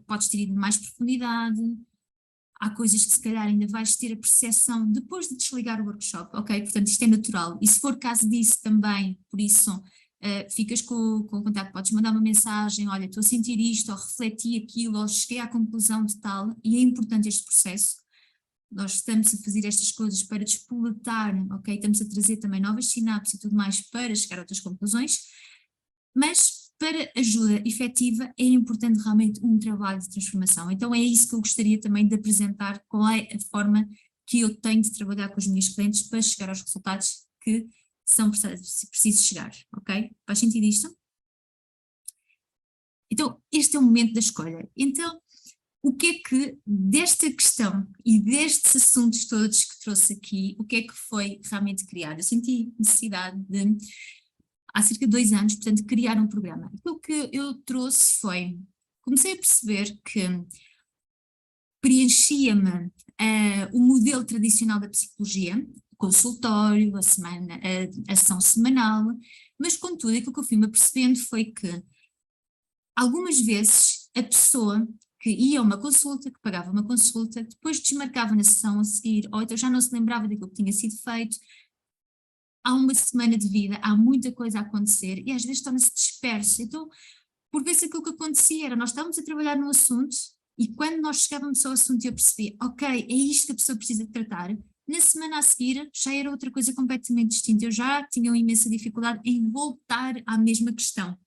podes ter ido mais profundidade, há coisas que se calhar ainda vais ter a percepção depois de desligar o workshop, ok? Portanto, isto é natural. E se for caso disso também, por isso, ficas com o contacto, podes mandar uma mensagem, olha, estou a sentir isto, ou refleti aquilo, ou cheguei à conclusão de tal, e é importante este processo. Nós estamos a fazer estas coisas para despoletar, ok? Estamos a trazer também novas sinapses e tudo mais para chegar a outras conclusões, mas para ajuda efetiva é importante realmente um trabalho de transformação. Então é isso que eu gostaria também de apresentar, qual é a forma que eu tenho de trabalhar com os meus clientes para chegar aos resultados que são precisos chegar, ok? Faz sentido isto? Então este é o momento da escolha. Então o que é que desta questão e destes assuntos todos que trouxe aqui, o que é que foi realmente criado? Eu senti necessidade de há cerca de 2 anos, portanto, criar um programa. Aquilo que eu trouxe foi, comecei a perceber que preenchia-me o modelo tradicional da psicologia, consultório, a sessão semanal, mas contudo aquilo que eu fui-me apercebendo foi que algumas vezes a pessoa que ia a uma consulta, que pagava uma consulta, depois desmarcava na sessão a seguir, ou então já não se lembrava daquilo que tinha sido feito, há uma semana de vida, há muita coisa a acontecer e às vezes torna-se disperso. Então, por vezes aquilo que acontecia era, nós estávamos a trabalhar num assunto e quando nós chegávamos ao assunto eu percebi, ok, é isto que a pessoa precisa de tratar, na semana a seguir já era outra coisa completamente distinta, eu já tinha uma imensa dificuldade em voltar à mesma questão.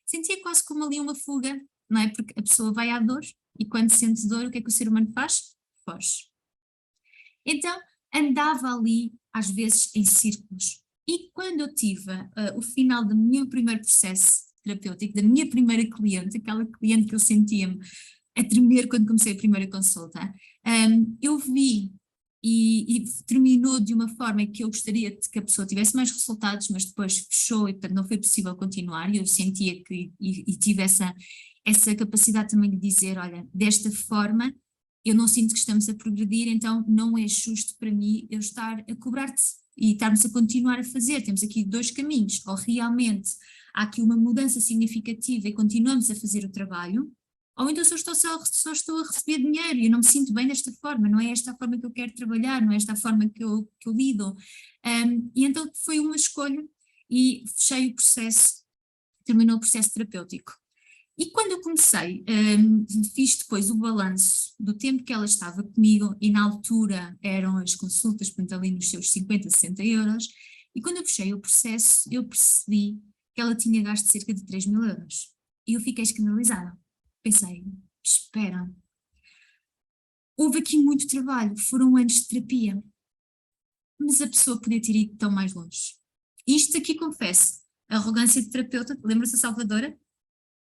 Sentia quase como ali uma fuga, não é? Porque a pessoa vai à dor e quando sente dor, o que é que o ser humano faz? Foge. Então, andava ali, às vezes, em círculos. E quando eu tive o final do meu primeiro processo terapêutico, da minha primeira cliente, aquela cliente que eu sentia-me a tremer quando comecei a primeira consulta. Eu vi e terminou de uma forma que eu gostaria de que a pessoa tivesse mais resultados, mas depois fechou e portanto não foi possível continuar, e eu sentia que, e tive essa capacidade também de dizer, olha, desta forma eu não sinto que estamos a progredir, então não é justo para mim eu estar a cobrar-te e estarmos a continuar a fazer. Temos aqui dois caminhos: ou realmente há aqui uma mudança significativa e continuamos a fazer o trabalho, ou então só estou a receber dinheiro e eu não me sinto bem desta forma, não é esta a forma que eu quero trabalhar, não é esta a forma que eu lido. E então foi uma escolha e fechei o processo, terminou o processo terapêutico. E quando eu comecei, fiz depois o balanço do tempo que ela estava comigo, e na altura eram as consultas, portanto ali nos seus 50, 60 euros, e quando eu fechei o processo, eu percebi que ela tinha gasto cerca de 3.000 euros. E eu fiquei escandalizada. Pensei, espera, houve aqui muito trabalho, foram anos de terapia, mas a pessoa podia ter ido tão mais longe. Isto aqui confesso, a arrogância de terapeuta, lembra-se a Salvadora?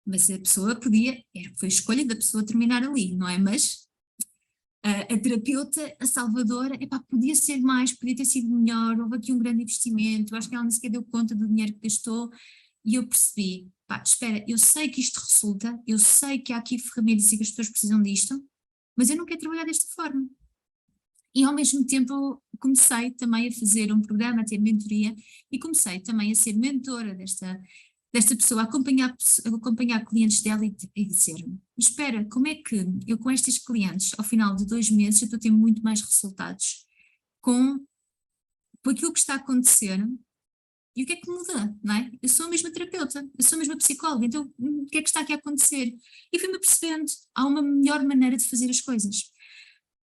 Mas a pessoa podia, foi a escolha da pessoa terminar ali, não é? Mas a terapeuta, a Salvadora, epá, podia ser mais, podia ter sido melhor, houve aqui um grande investimento, acho que ela nem sequer deu conta do dinheiro que gastou, e eu percebi, pá, espera, eu sei que isto resulta, eu sei que há aqui ferramentas e que as pessoas precisam disto, mas eu não quero trabalhar desta forma. E ao mesmo tempo comecei também a fazer um programa, a ter mentoria, e comecei também a ser mentora desta pessoa, acompanhar clientes dela e dizer-me, espera, como é que eu com estes clientes, ao final de 2 meses, eu estou a ter muito mais resultados com aquilo que está a acontecer, e o que é que muda, não é? Eu sou a mesma terapeuta, eu sou a mesma psicóloga, então o que é que está aqui a acontecer? E fui-me percebendo, há uma melhor maneira de fazer as coisas.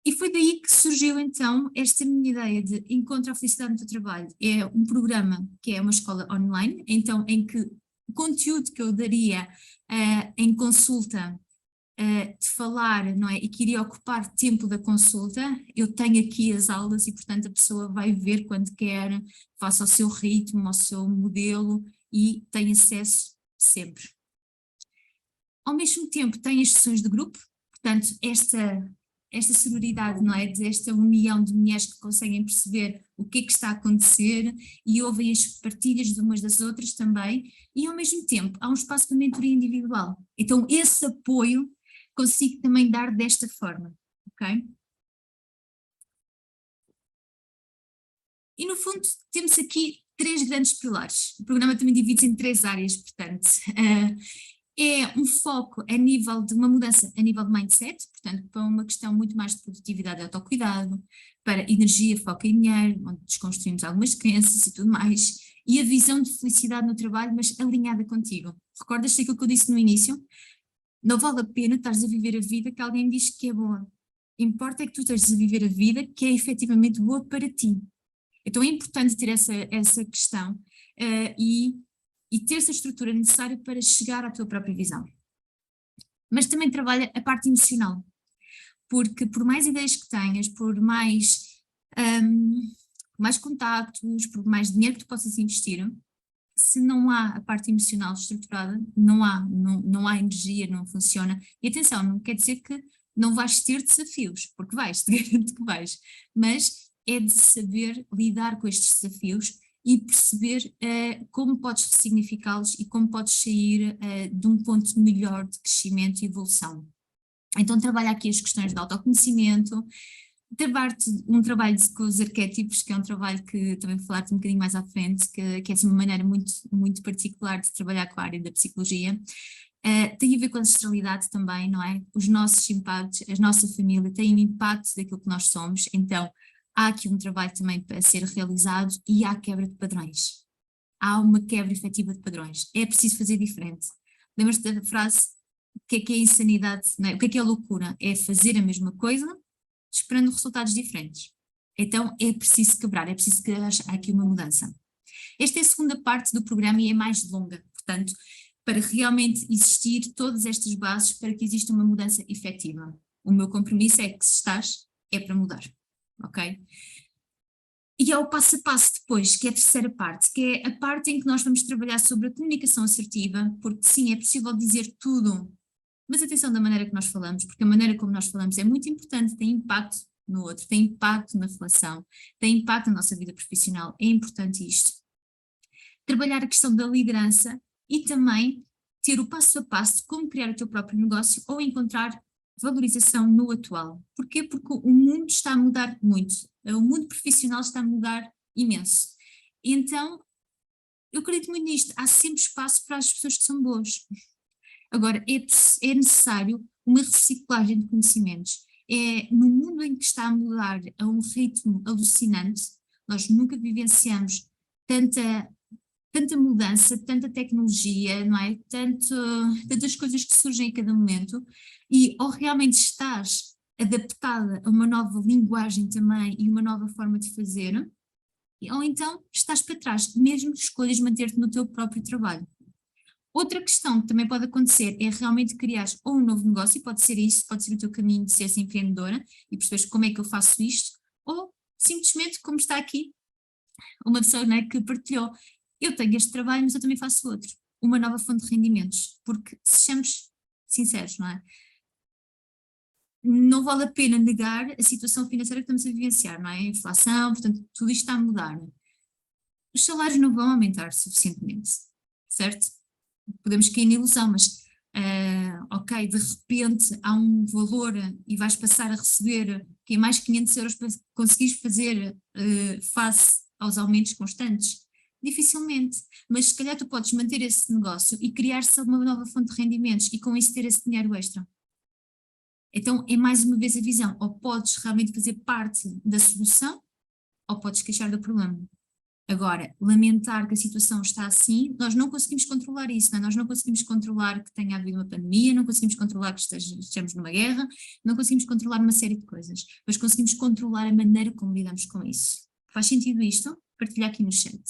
E foi daí que surgiu então esta minha ideia de Encontra a Felicidade no Teu Trabalho. É um programa que é uma escola online, então em que o conteúdo que eu daria em consulta, de falar, não é, e que iria ocupar tempo da consulta, eu tenho aqui as aulas e portanto a pessoa vai ver quando quer, faça ao seu ritmo, ao seu modelo e tem acesso sempre. Ao mesmo tempo tem as sessões de grupo, portanto esta sororidade, não é, desta união de mulheres que conseguem perceber o que é que está a acontecer e ouvem as partilhas de umas das outras também, e ao mesmo tempo há um espaço de mentoria individual. Então esse apoio consigo também dar desta forma, ok? E no fundo temos aqui 3 grandes pilares. O programa também divide-se em 3 áreas, portanto, é um foco a nível de uma mudança a nível de mindset, portanto, para uma questão muito mais de produtividade e autocuidado, para energia, foco e dinheiro, onde desconstruímos algumas crenças e tudo mais, e a visão de felicidade no trabalho, mas alinhada contigo. Recordas-te aquilo que eu disse no início? Não vale a pena estares a viver a vida que alguém diz que é boa. Importa é que tu estejas a viver a vida que é efetivamente boa para ti. Então é importante ter essa questão e ter essa estrutura necessária para chegar à tua própria visão. Mas também trabalha a parte emocional, porque por mais ideias que tenhas, por mais contactos, por mais dinheiro que tu possas investir, se não há a parte emocional estruturada, não há energia, não funciona. E atenção, não quer dizer que não vais ter desafios, porque vais, te garanto que vais, mas é de saber lidar com estes desafios e perceber como podes ressignificá-los e como podes sair de um ponto melhor de crescimento e evolução. Então trabalha aqui as questões de autoconhecimento, um trabalho com os arquétipos, que é um trabalho que também vou falar-te um bocadinho mais à frente, que é assim uma maneira muito, muito particular de trabalhar com a área da psicologia. Tem a ver com a ancestralidade também, não é? Os nossos impactos, a nossa família tem um impacto daquilo que nós somos, então há aqui um trabalho também para ser realizado e há quebra de padrões. Há uma quebra efetiva de padrões. É preciso fazer diferente. Lembras-te da frase, o que é insanidade, não é? O que é a loucura? É fazer a mesma coisa esperando resultados diferentes. Então é preciso quebrar, é preciso que haja aqui uma mudança. Esta é a segunda parte do programa e é mais longa, portanto, para realmente existir todas estas bases para que exista uma mudança efetiva. O meu compromisso é que se estás, é para mudar, ok? E há o passo a passo depois, que é a terceira parte, que é a parte em que nós vamos trabalhar sobre a comunicação assertiva, porque sim, é possível dizer tudo Mas atenção da maneira que nós falamos, porque a maneira como nós falamos é muito importante, tem impacto no outro, tem impacto na relação, tem impacto na nossa vida profissional, é importante isto. Trabalhar a questão da liderança e também ter o passo a passo de como criar o teu próprio negócio ou encontrar valorização no atual. Porquê? Porque o mundo está a mudar muito, o mundo profissional está a mudar imenso. Então, eu acredito muito nisto, há sempre espaço para as pessoas que são boas. Agora, é necessário uma reciclagem de conhecimentos. É, no mundo em que está a mudar a um ritmo alucinante, nós nunca vivenciamos tanta mudança, tanta tecnologia, não é? Tantas coisas que surgem a cada momento, e ou realmente estás adaptada a uma nova linguagem também e uma nova forma de fazer, ou então estás para trás, mesmo que escolhas manter-te no teu próprio trabalho. Outra questão que também pode acontecer é realmente criar ou um novo negócio, e pode ser isso, pode ser o teu caminho de ser empreendedora e perceberes como é que eu faço isto, ou simplesmente, como está aqui, uma pessoa, não é, que partilhou, eu tenho este trabalho, mas eu também faço outro, uma nova fonte de rendimentos, porque sejamos sinceros, não é? Não vale a pena negar a situação financeira que estamos a vivenciar, não é? A inflação, portanto, tudo isto está a mudar. Os salários não vão aumentar suficientemente, certo? Podemos cair na ilusão, mas ok, de repente há um valor e vais passar a receber que é mais 500 euros para conseguires fazer face aos aumentos constantes? Dificilmente, mas se calhar tu podes manter esse negócio e criar-se uma nova fonte de rendimentos e com isso ter esse dinheiro extra. Então é mais uma vez a visão, ou podes realmente fazer parte da solução, ou podes queixar do problema. Agora, lamentar que a situação está assim, nós não conseguimos controlar isso, não é? Nós não conseguimos controlar que tenha havido uma pandemia, não conseguimos controlar que estejamos numa guerra, não conseguimos controlar uma série de coisas, mas conseguimos controlar a maneira como lidamos com isso. Faz sentido isto? Partilhar aqui no chat.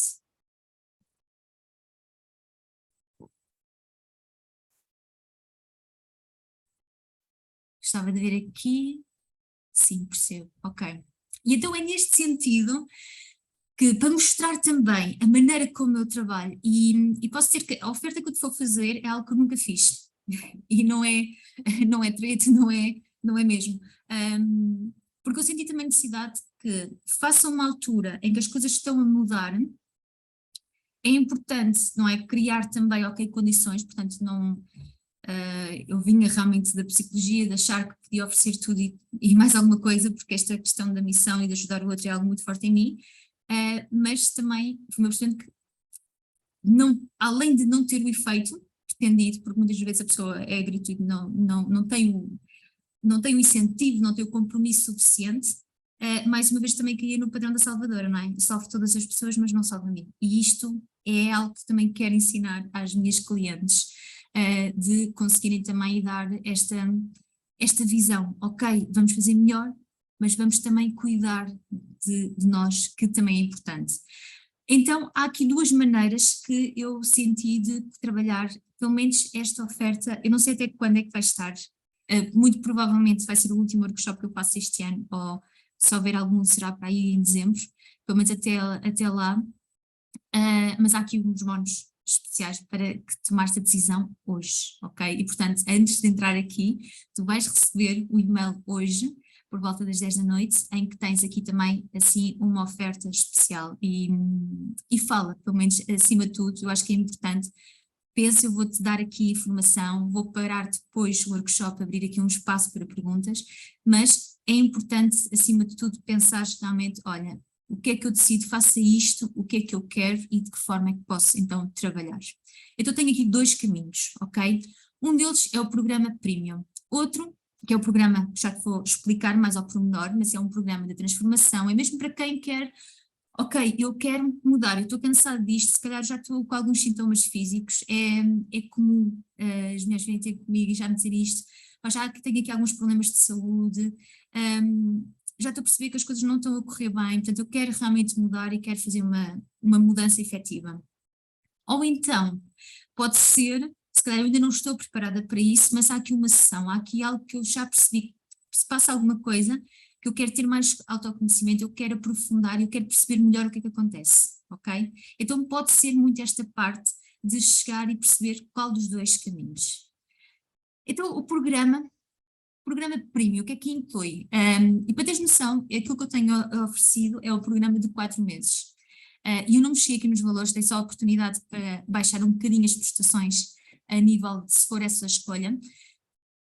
Gostava de ver aqui. Sim, percebo. Ok. E então é neste sentido que, para mostrar também a maneira como eu trabalho, e posso dizer que a oferta que eu te vou fazer é algo que eu nunca fiz, e não é treta, não é mesmo. Porque eu senti também necessidade que, faça uma altura em que as coisas estão a mudar, é importante, não é, criar também, ok, condições, portanto não, eu vinha realmente da psicologia, de achar que podia oferecer tudo e mais alguma coisa, porque esta questão da missão e de ajudar o outro é algo muito forte em mim, mas também fui-me percebendo que, não, além de não ter o efeito pretendido, porque muitas vezes a pessoa é gratuita, não tem o incentivo, não tem o compromisso suficiente, mais uma vez também caía no padrão da salvadora, não é? Salvo todas as pessoas, mas não salvo a mim. E isto é algo que também quero ensinar às minhas clientes, de conseguirem também dar esta visão, ok, vamos fazer melhor, mas vamos também cuidar de nós, que também é importante. Então, há aqui duas maneiras que eu senti de trabalhar, pelo menos esta oferta, eu não sei até quando é que vai estar, muito provavelmente vai ser o último workshop que eu faço este ano, ou se houver algum será para aí em dezembro, pelo menos até lá, mas há aqui uns bónus especiais para que tomares a decisão hoje, ok? E portanto, antes de entrar aqui, tu vais receber o e-mail hoje, por volta das 10 da noite, em que tens aqui também, assim, uma oferta especial e fala, pelo menos acima de tudo, eu acho que é importante, pensa, eu vou-te dar aqui informação, vou parar depois o workshop, abrir aqui um espaço para perguntas, mas é importante, acima de tudo, pensar realmente, olha, o que é que eu decido, faça isto, o que é que eu quero e de que forma é que posso então trabalhar. Então tenho aqui dois caminhos, ok? Um deles é o programa Premium, outro que é o programa, já te vou explicar mais ao pormenor, mas é um programa de transformação, é mesmo para quem quer, ok, eu quero mudar, eu estou cansada disto, se calhar já estou com alguns sintomas físicos, é comum as mulheres virem ter comigo e já me dizer isto, mas já que tenho aqui alguns problemas de saúde, já estou a perceber que as coisas não estão a correr bem, portanto eu quero realmente mudar e quero fazer uma mudança efetiva. Ou então, pode ser, se calhar eu ainda não estou preparada para isso, mas há aqui uma sessão, há aqui algo que eu já percebi, que se passa alguma coisa, que eu quero ter mais autoconhecimento, eu quero aprofundar, eu quero perceber melhor o que é que acontece, ok? Então pode ser muito esta parte de chegar e perceber qual dos dois caminhos. Então, o programa Premium, o que é que inclui? E para teres noção, aquilo que eu tenho oferecido é o programa de 4 meses. E eu não mexi aqui nos valores, dei só a oportunidade para baixar um bocadinho as prestações a nível de se for essa escolha,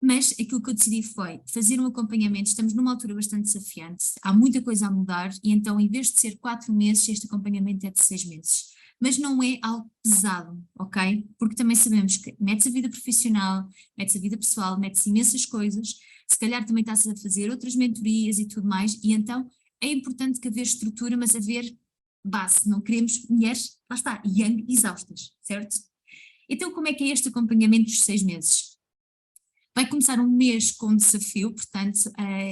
mas aquilo que eu decidi foi fazer um acompanhamento. Estamos numa altura bastante desafiante, há muita coisa a mudar, e então em vez de ser 4 meses, este acompanhamento é de 6 meses. Mas não é algo pesado, ok? Porque também sabemos que metes a vida profissional, metes a vida pessoal, metes imensas coisas, se calhar também estás a fazer outras mentorias e tudo mais, e então é importante que haver estrutura, mas haver base. Não queremos mulheres, lá está, young, exaustas, certo? Então como é que é este acompanhamento dos 6 meses? Vai começar um mês com desafio, portanto,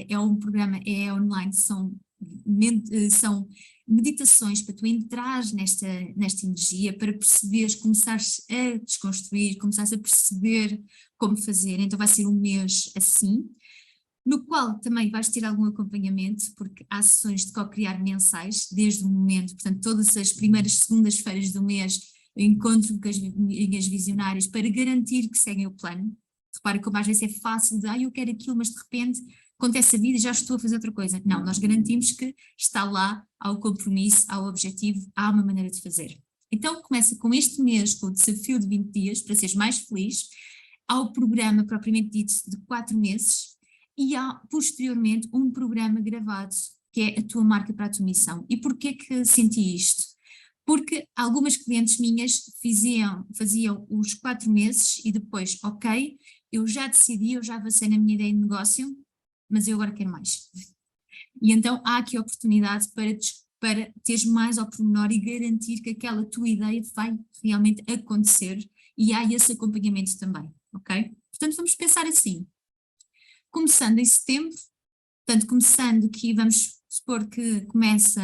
é um programa, é online, são meditações para tu entrares nesta energia, para perceberes, começares a desconstruir, começares a perceber como fazer. Então vai ser um mês assim, no qual também vais ter algum acompanhamento, porque há sessões de co-criar mensais, desde o momento, portanto, todas as primeiras segundas-feiras do mês, eu encontro com as minhas visionárias para garantir que seguem o plano. Repara como às vezes é fácil de, eu quero aquilo, mas de repente acontece a vida e já estou a fazer outra coisa. Não, nós garantimos que está lá, há o compromisso, há o objetivo, há uma maneira de fazer. Então começa com este mês, com o desafio de 20 dias, para seres mais feliz, há o programa propriamente dito de 4 meses, e há posteriormente um programa gravado, que é a tua marca para a tua missão. E porquê que senti isto? Porque algumas clientes minhas faziam os 4 meses e depois, ok, eu já decidi, eu já avancei na minha ideia de negócio, mas eu agora quero mais. E então há aqui a oportunidade para teres mais ao pormenor e garantir que aquela tua ideia vai realmente acontecer, e há esse acompanhamento também, ok? Portanto, vamos pensar assim, começando em setembro, portanto, começando aqui, vamos supor que começa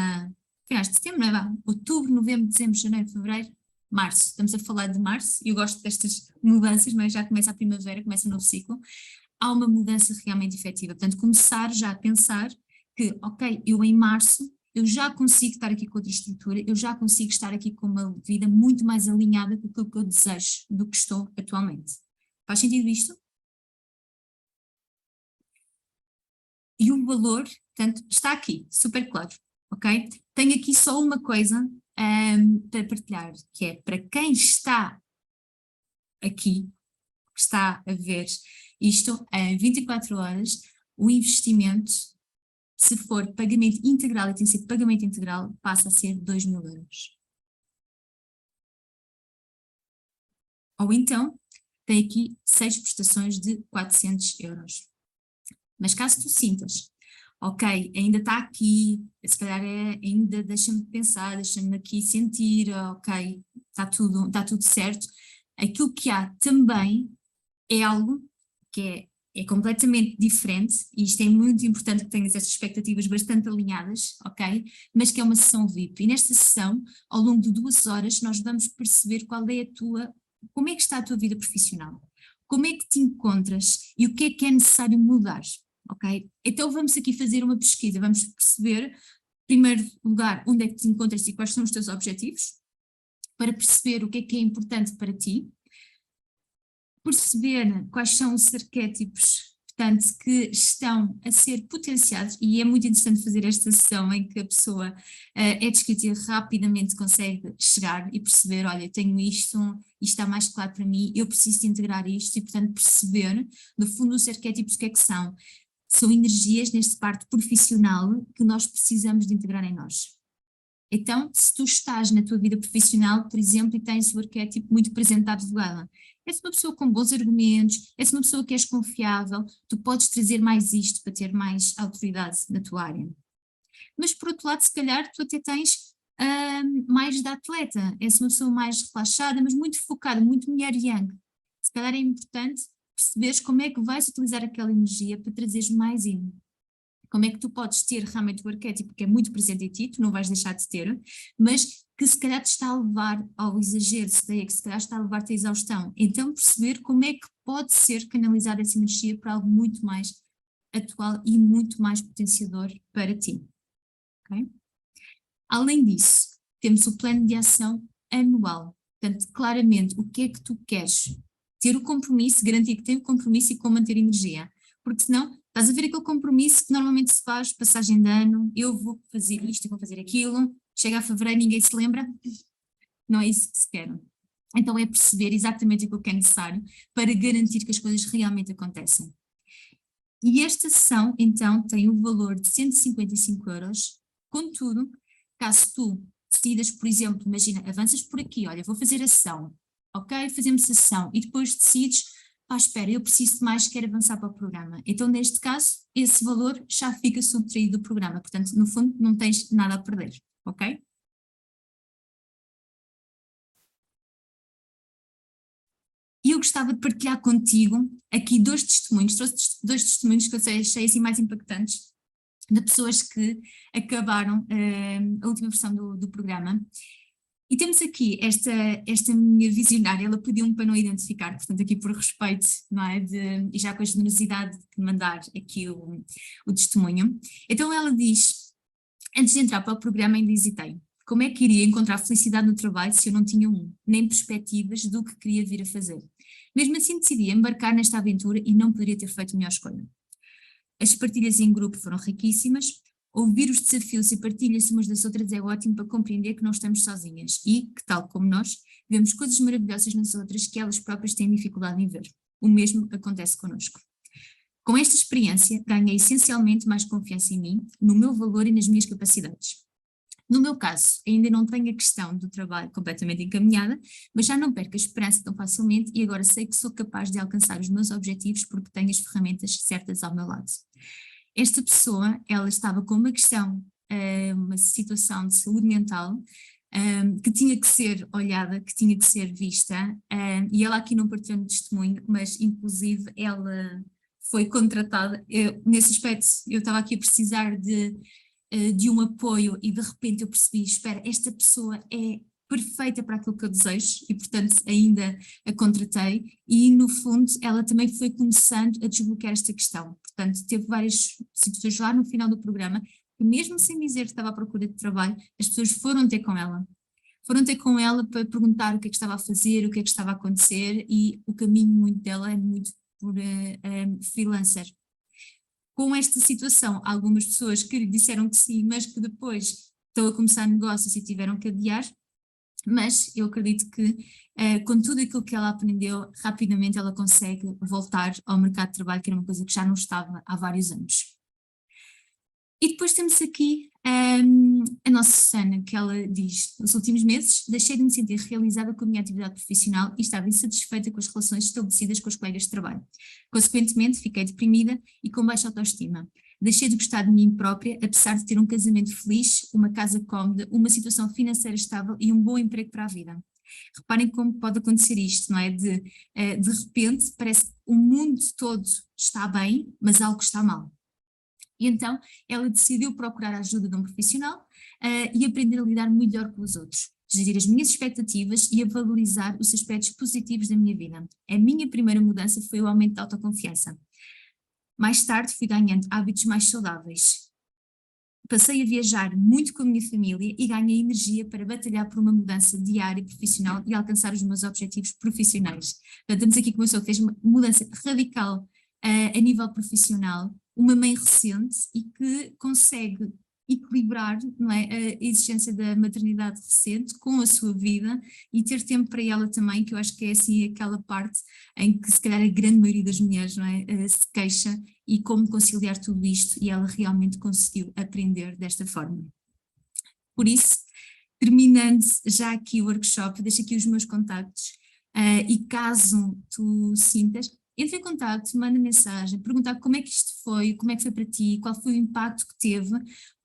finais de setembro, não é? Outubro, novembro, dezembro, janeiro, fevereiro, março. Estamos a falar de março, e eu gosto destas mudanças, não é? Já começa a primavera, começa um novo ciclo. Há uma mudança realmente efetiva. Portanto, começar já a pensar que, ok, eu em março, eu já consigo estar aqui com outra estrutura, eu já consigo estar aqui com uma vida muito mais alinhada com aquilo que eu desejo do que estou atualmente. Faz sentido isto? E o valor, portanto, está aqui, super claro, ok? Tenho aqui só uma coisa para partilhar, que é para quem está aqui, que está a ver isto, em 24 horas, o investimento, se for pagamento integral, e tem que ser pagamento integral, passa a ser 2.000 euros. Ou então, tem aqui 6 prestações de 400 euros. Mas caso tu sintas, ok, ainda está aqui, se calhar ainda deixa-me pensar, deixa-me aqui sentir, ok, está tudo certo, aquilo que há também é algo que é completamente diferente, e isto é muito importante que tenhas essas expectativas bastante alinhadas, ok? Mas que é uma sessão VIP. E nesta sessão, ao longo de 2 horas, nós vamos perceber qual é como é que está a tua vida profissional, como é que te encontras e o que é necessário mudar, ok? Então vamos aqui fazer uma pesquisa, vamos perceber, em primeiro lugar, onde é que te encontras e quais são os teus objetivos, para perceber o que é importante para ti, perceber quais são os arquétipos, portanto, que estão a ser potenciados, e é muito interessante fazer esta sessão em que a pessoa é descrita e rapidamente consegue chegar e perceber, olha, eu tenho isto está mais claro para mim, eu preciso de integrar isto, e portanto perceber, no fundo, os arquétipos o que é que são. São energias nesta parte profissional que nós precisamos de integrar em nós. Então, se tu estás na tua vida profissional, por exemplo, e tens o arquétipo muito presente da advogada, és uma pessoa com bons argumentos, és uma pessoa que és confiável, tu podes trazer mais isto para ter mais autoridade na tua área. Mas por outro lado, se calhar tu até tens mais da atleta, és uma pessoa mais relaxada, mas muito focada, muito mulher yang. Se calhar é importante perceberes como é que vais utilizar aquela energia para trazeres mais in. Como é que tu podes ter realmente o arquétipo que é muito presente em ti, tu não vais deixar de ter, mas que se calhar te está a levar ao exagero, que se calhar está a levar-te à exaustão. Então perceber como é que pode ser canalizar essa energia para algo muito mais atual e muito mais potenciador para ti. Okay? Além disso, temos o plano de ação anual. Portanto, claramente, o que é que tu queres ter o compromisso, garantir que tem o compromisso e como manter energia. Porque senão, estás a ver aquele compromisso que normalmente se faz, passagem de ano, eu vou fazer isto, eu vou fazer aquilo, chega a fevereiro, ninguém se lembra, não é isso que se quer. Então é perceber exatamente aquilo que é necessário para garantir que as coisas realmente acontecem. E esta sessão, então, tem o valor de 155€, contudo, caso tu decidas, por exemplo, imagina, avanças por aqui, olha, vou fazer a sessão, ok? Fazemos a sessão e depois decides, espera, eu preciso de mais, quero avançar para o programa. Então, neste caso, esse valor já fica subtraído do programa, portanto, no fundo, não tens nada a perder, ok? E eu gostava de partilhar contigo aqui dois testemunhos, trouxe dois testemunhos que eu achei assim mais impactantes, de pessoas que acabaram a última versão do programa. E temos aqui esta minha visionária, ela pediu-me para não identificar, portanto aqui por respeito, não é, e já com a generosidade de mandar aqui o testemunho. Então ela diz, antes de entrar para o programa ainda hesitei, como é que iria encontrar felicidade no trabalho se eu não tinha nem perspectivas do que queria vir a fazer. Mesmo assim decidi embarcar nesta aventura e não poderia ter feito melhor escolha. As partilhas em grupo foram riquíssimas, ouvir os desafios e partilhas umas das outras é ótimo para compreender que não estamos sozinhas e que, tal como nós, vemos coisas maravilhosas nas outras que elas próprias têm dificuldade em ver. O mesmo acontece connosco. Com esta experiência, ganhei essencialmente mais confiança em mim, no meu valor e nas minhas capacidades. No meu caso, ainda não tenho a questão do trabalho completamente encaminhada, mas já não perco a esperança tão facilmente e agora sei que sou capaz de alcançar os meus objetivos porque tenho as ferramentas certas ao meu lado. Esta pessoa, ela estava com uma questão, uma situação de saúde mental, que tinha que ser olhada, que tinha que ser vista, e ela aqui não partilhou no testemunho, mas inclusive ela foi contratada, nesse aspecto eu estava aqui a precisar de um apoio e de repente eu percebi, espera, esta pessoa é perfeita para aquilo que eu desejo e portanto ainda a contratei e no fundo ela também foi começando a desbloquear esta questão, portanto teve várias situações lá no final do programa que mesmo sem dizer que estava à procura de trabalho, as pessoas foram ter com ela. Foram ter com ela para perguntar o que é que estava a fazer, o que é que estava a acontecer e o caminho muito dela é muito por freelancer. Com esta situação, algumas pessoas que lhe disseram que sim, mas que depois estão a começar negócios e tiveram que adiar, mas eu acredito que com tudo aquilo que ela aprendeu, rapidamente ela consegue voltar ao mercado de trabalho, que era uma coisa que já não estava há vários anos. E depois temos aqui a nossa Susana, que ela diz, nos últimos meses deixei de me sentir realizada com a minha atividade profissional e estava insatisfeita com as relações estabelecidas com os colegas de trabalho. Consequentemente, fiquei deprimida e com baixa autoestima. Deixei de gostar de mim própria, apesar de ter um casamento feliz, uma casa cómoda, uma situação financeira estável e um bom emprego para a vida. Reparem como pode acontecer isto, não é? De repente parece que o mundo todo está bem, mas algo está mal. E então ela decidiu procurar a ajuda de um profissional e aprender a lidar melhor com os outros, gerir as minhas expectativas e a valorizar os aspectos positivos da minha vida. A minha primeira mudança foi o aumento da autoconfiança. Mais tarde fui ganhando hábitos mais saudáveis. Passei a viajar muito com a minha família e ganhei energia para batalhar por uma mudança diária profissional e alcançar os meus objetivos profissionais. Portanto, estamos aqui com uma pessoa que fez uma mudança radical a nível profissional, uma mãe recente e que consegue equilibrar, não é, a exigência da maternidade recente com a sua vida e ter tempo para ela também, que eu acho que é assim aquela parte em que se calhar a grande maioria das mulheres, não é, se queixa e como conciliar tudo isto e ela realmente conseguiu aprender desta forma. Por isso, terminando já aqui o workshop, deixo aqui os meus contactos e caso tu sintas, entre em contato, manda mensagem, perguntar como é que isto foi, como é que foi para ti, qual foi o impacto que teve,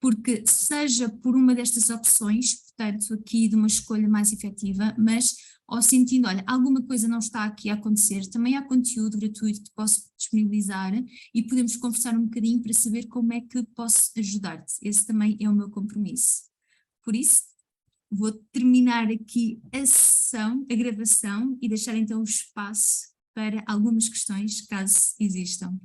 porque seja por uma destas opções, portanto aqui de uma escolha mais efetiva, mas ou sentindo, olha, alguma coisa não está aqui a acontecer, também há conteúdo gratuito que posso disponibilizar e podemos conversar um bocadinho para saber como é que posso ajudar-te. Esse também é o meu compromisso. Por isso, vou terminar aqui a sessão, a gravação e deixar então o espaço para algumas questões, caso existam.